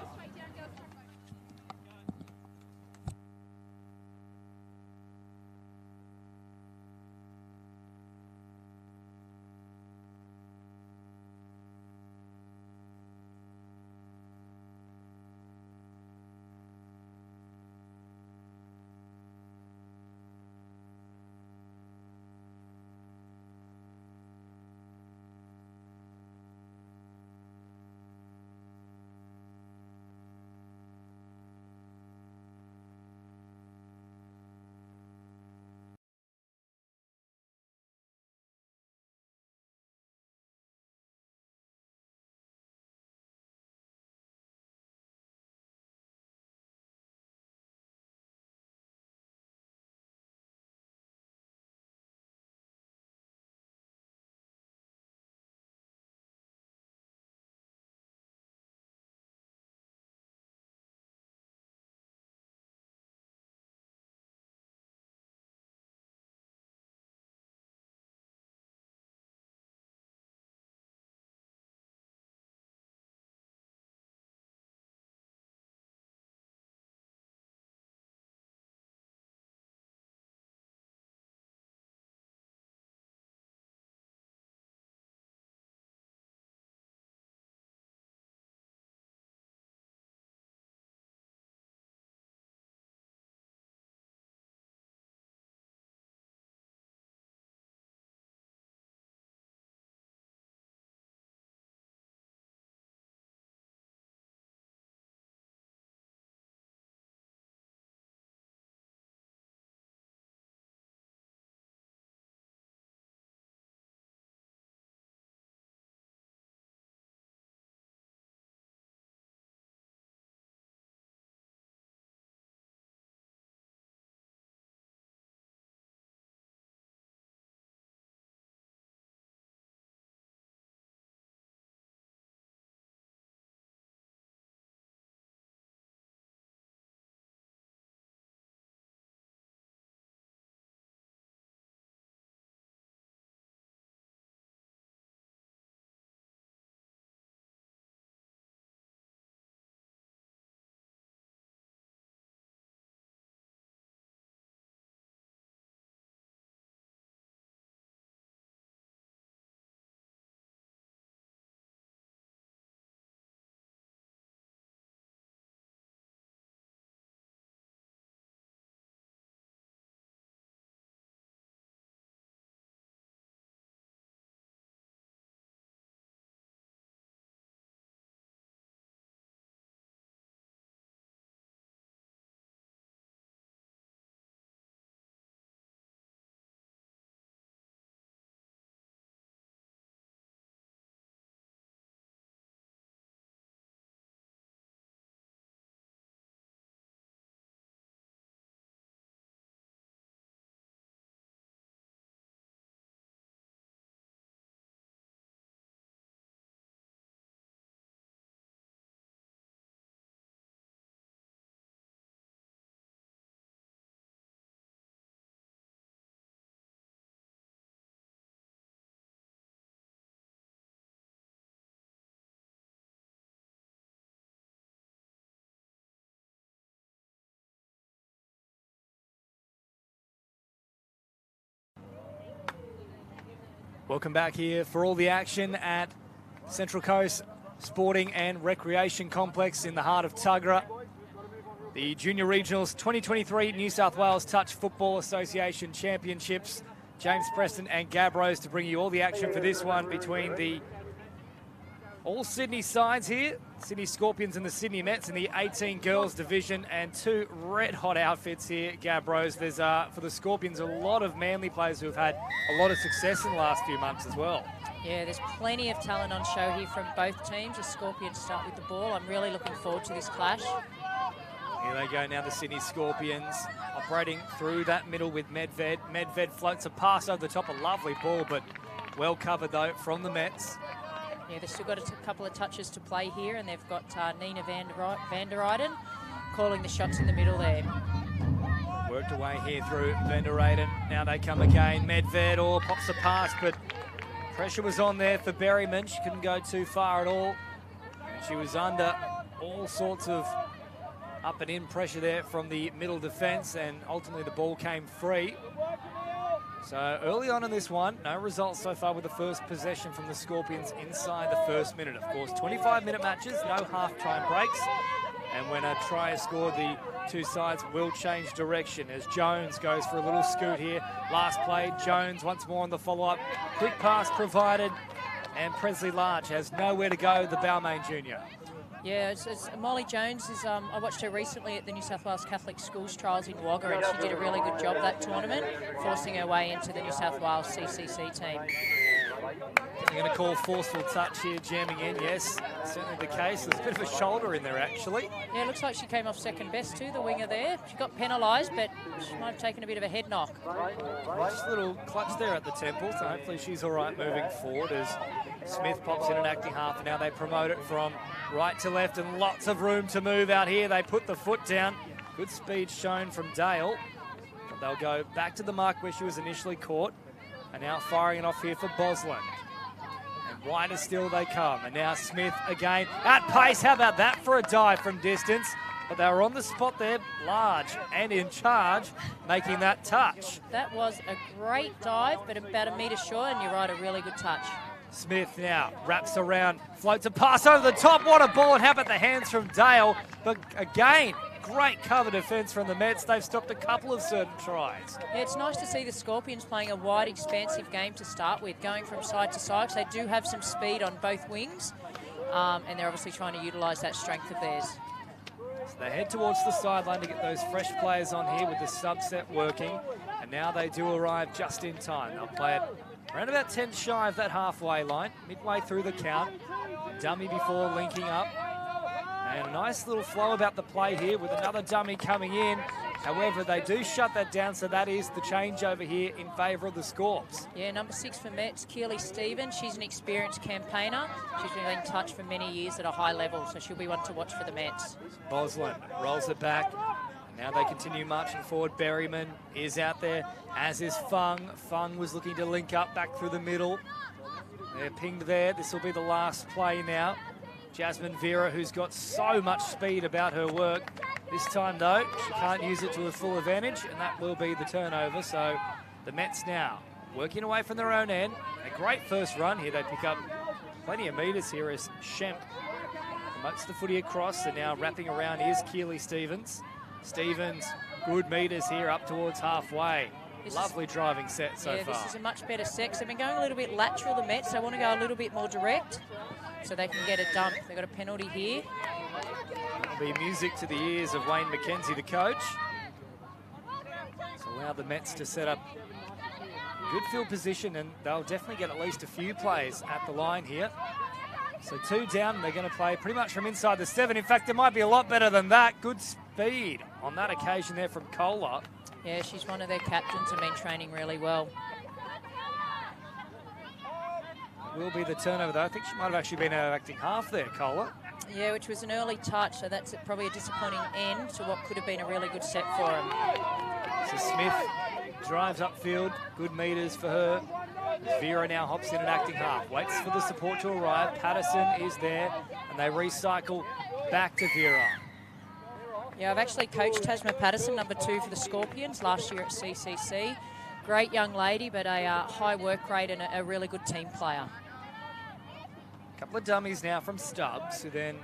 Welcome back here for all the action at Central Coast Sporting and Recreation Complex in the heart of Tuggerah. The Junior Regionals 2023 New South Wales Touch Football Association Championships. James Preston and Gab Rose to bring you all the action for this one between the all Sydney sides here. Sydney Scorpions and the Sydney Mets in the 18 girls division, and two red-hot outfits here, Gab Rose. There's, for the Scorpions, a lot of Manly players who have had a lot of success in the last few months as well. Yeah, there's plenty of talent on show here from both teams. The Scorpions start with the ball. I'm really looking forward to this clash. Here they go now, the Sydney Scorpions, operating through that middle with Medved. Medved floats a pass over the top, a lovely ball, but well covered, though, from the Mets. Yeah, they've still got a couple of touches to play here, and they've got Nina van der Eyden calling the shots in the middle there. Worked away here through van der Eyden. Now they come again. Medved pops a pass, but pressure was on there for Berryman. She couldn't go too far at all. And she was under all sorts of up and in pressure there from the middle defence, and ultimately the ball came free. So early on in this one, no results so far with the first possession from the Scorpions inside the first minute. Of course, 25-minute matches, no half-time breaks. And when a try is scored, the two sides will change direction as Jones goes for a little scoot here. Last play, Jones once more on the follow-up. Quick pass provided, and Presley Large has nowhere to go, the Balmain junior. Yeah, it's Molly Jones. I watched her recently at the New South Wales Catholic Schools Trials in Wagga, and she did a really good job that tournament, forcing her way into the New South Wales CCC team. They're going to call forceful touch here, jamming in. Yes, certainly the case. There's a bit of a shoulder in there, actually. Yeah, it looks like she came off second best too, the winger there. She got penalised, but she might have taken a bit of a head knock. Just a little clutch there at the temple, so hopefully she's all right moving forward as Smith pops in an acting half, and now they promote it from right to left, and lots of room to move out here. They put the foot down. Good speed shown from Dale. But they'll go back to the mark where she was initially caught, and now firing it off here for Bosland. And wider still they come, and now Smith again at pace. How about that for a dive from distance? But they were on the spot there, Large and in charge, making that touch. That was a great dive, but about a metre short, and you're right, a really good touch. Smith now wraps around, floats a pass over the top. What a ball, and how about the hands from Dale? But again, great cover defence from the Mets. They've stopped a couple of certain tries. Yeah, it's nice to see the Scorpions playing a wide, expansive game to start with, going from side to side, because they do have some speed on both wings, and they're obviously trying to utilise that strength of theirs. So they head towards the sideline to get those fresh players on here with the subset working, and now they do arrive just in time. They'll play it around about 10 shy of that halfway line, midway through the count. Dummy before linking up. And a nice little flow about the play here with another dummy coming in. However, they do shut that down, so that is the changeover here in favour of the Scorps. Yeah, number 6 for Mets, Keely Stevens. She's an experienced campaigner. She's been in touch for many years at a high level, so she'll be one to watch for the Mets. Bosland rolls it back. Now they continue marching forward. Berryman is out there, as is Fung. Fung was looking to link up back through the middle. They're pinged there. This will be the last play now. Jasmine Vera, who's got so much speed about her work. This time, though, she can't use it to her full advantage, and that will be the turnover. So the Mets now working away from their own end. A great first run here. They pick up plenty of metres here as Shemp promotes the footy across, and now wrapping around is Keely Stevens. Stevens, good metres here up towards halfway. Lovely driving set so far. This is a much better set. They've been going a little bit lateral, the Mets. They want to go a little bit more direct so they can get it done. They've got a penalty here. It'll be music to the ears of Wayne McKenzie, the coach. So allow the Mets to set up good field position, and they'll definitely get at least a few plays at the line here. So 2 down, they're going to play pretty much from inside the 7. In fact, it might be a lot better than that. Good speed on that occasion there from Kohler. Yeah, she's one of their captains and been training really well. Will be the turnover, though. I think she might have actually been out of acting half there, Kohler. Yeah, which was an early touch, so that's probably a disappointing end to what could have been a really good set for him. So Smith drives upfield, good metres for her. Vera now hops in an acting half, waits for the support to arrive. Patterson is there, and they recycle back to Vera. Yeah, I've actually coached Tasma Patterson, number 2 for the Scorpions, last year at CCC. Great young lady, but a high work rate and a really good team player. A couple of dummies now from Stubbs, who then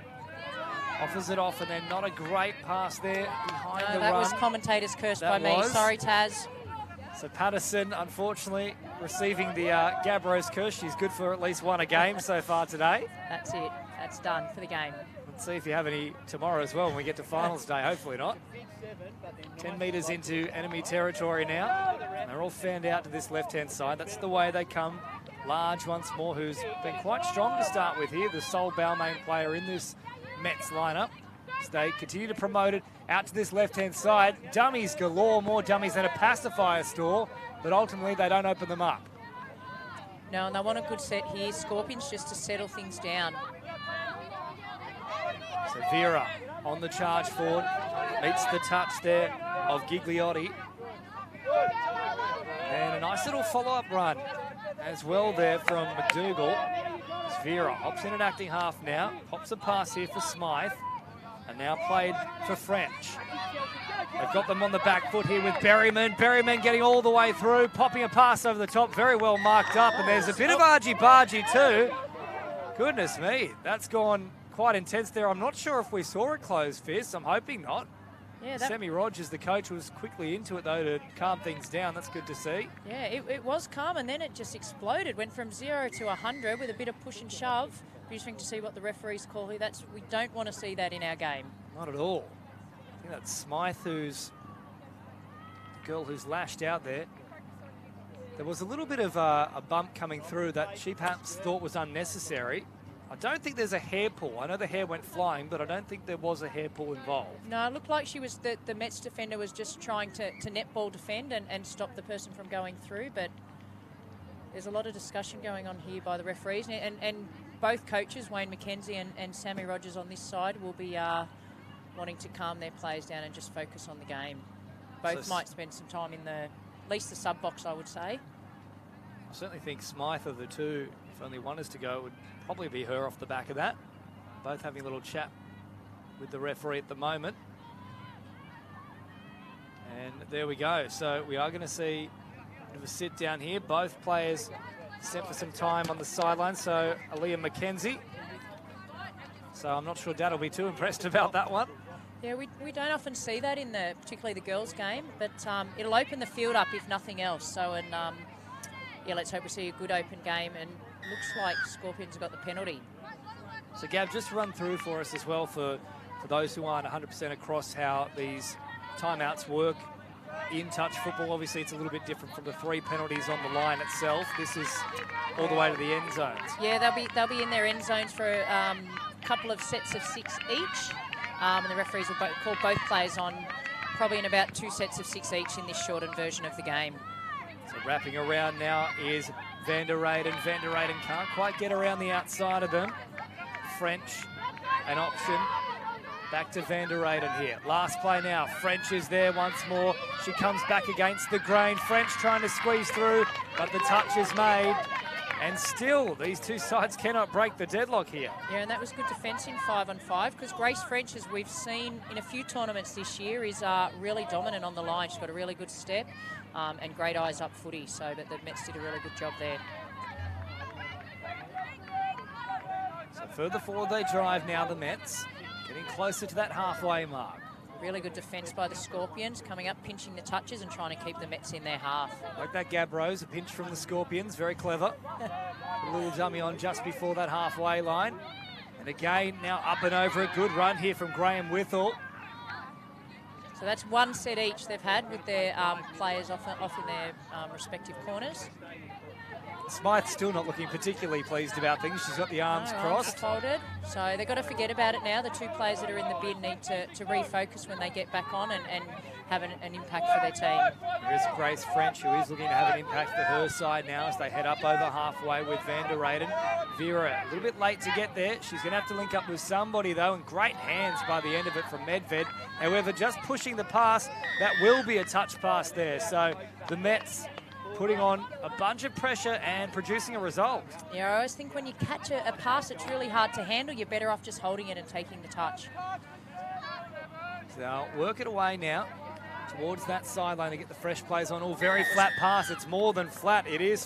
offers it off, and then not a great pass there behind the that run. was commentator's curse by That me. was. Sorry, Taz. So Patterson, unfortunately, receiving the Gabros curse. She's good for at least one a game so far today. That's it. That's done for the game. Let's see if you have any tomorrow as well when we get to finals day. Hopefully not. 10 metres into enemy territory now. And they're all fanned out to this left-hand side. That's the way they come. Large once more, who's been quite strong to start with here. The sole Balmain player in this Mets lineup. So they continue to promote it out to this left-hand side. Dummies galore, more dummies than a pacifier store, but ultimately they don't open them up. No, and they want a good set here. Scorpions just to settle things down. So Vera on the charge forward, meets the touch there of Gigliotti. And a nice little follow-up run as well there from McDougall. As Vera hops in an acting half now, pops a pass here for Smythe, and now played for French. They've got them on the back foot here with Berryman. Berryman getting all the way through, popping a pass over the top, very well marked up, and there's a bit of argy-bargy too. Goodness me, that's gone quite intense there. I'm not sure if we saw it close fist. I'm hoping not. Yeah, Sammy Rogers, the coach, was quickly into it, though, to calm things down. That's good to see. Yeah, it was calm, and then it just exploded. Went from 0 to 100 with a bit of push and shove. Be interesting to see what the referees call here. We don't want to see that in our game. Not at all. I think that's Smythe, who's the girl who's lashed out there. There was a little bit of a bump coming through that she perhaps thought was unnecessary. I don't think there's a hair pull. I know the hair went flying, but I don't think there was a hair pull involved. No, it looked like she was the Mets defender was just trying to netball defend and stop the person from going through. But there's a lot of discussion going on here by the referees. And both coaches, Wayne McKenzie and Sammy Rogers on this side, will be wanting to calm their players down and just focus on the game. Both might spend some time in at least the sub box, I would say. I certainly think Smythe of the two, if only one is to go, would probably be her off the back of that. Both having a little chat with the referee at the moment. And there we go. So we are going to see a bit of a sit down here. Both players set for some time on the sideline. So Aaliyah McKenzie. So I'm not sure Dad will be too impressed about that one. Yeah, we don't often see that in particularly the girls' game, but it'll open the field up if nothing else. So, yeah, let's hope we see a good open game, and looks like Scorpions have got the penalty. So, Gab, just run through for us as well for those who aren't 100% across how these timeouts work in touch football. Obviously, it's a little bit different from the 3 penalties on the line itself. This is all the way to the end zones. Yeah, they'll be in their end zones for a couple of sets of 6 each. And the referees will call both players on probably in about 2 sets of 6 each in this shortened version of the game. So wrapping around now is Van der Reyden. Van der Reyden can't quite get around the outside of them. French, an option. Back to Van der Reyden here. Last play now. French is there once more. She comes back against the grain. French trying to squeeze through, but the touch is made. And still, these two sides cannot break the deadlock here. Yeah, and that was good defence in 5-on-5, because Grace French, as we've seen in a few tournaments this year, is really dominant on the line. She's got a really good step and great eyes up footy, so that the Mets did a really good job there. So further forward they drive now, the Mets, getting closer to that halfway mark. Really good defence by the Scorpions, coming up, pinching the touches and trying to keep the Mets in their half. Like that Gabros, a pinch from the Scorpions, very clever. A little dummy on just before that halfway line. And again, now up and over, a good run here from Graham Withall. So that's 1 set each they've had with their players off in their respective corners. Smythe's still not looking particularly pleased about things. She's got the arms crossed. Folded. So they've got to forget about it now. The 2 players that are in the bin need to refocus when they get back on and have an impact for their team. There's Grace French, who is looking to have an impact for her side now as they head up over halfway with Van der Reyden. Vera, a little bit late to get there. She's going to have to link up with somebody, though, and great hands by the end of it from Medved. However, just pushing the pass, that will be a touch pass there. So the Mets putting on a bunch of pressure and producing a result. Yeah, I always think when you catch a pass, it's really hard to handle. You're better off just holding it and taking the touch. So they'll work it away now. towards that sideline to get the fresh plays on. All very flat pass. It's more than flat. It is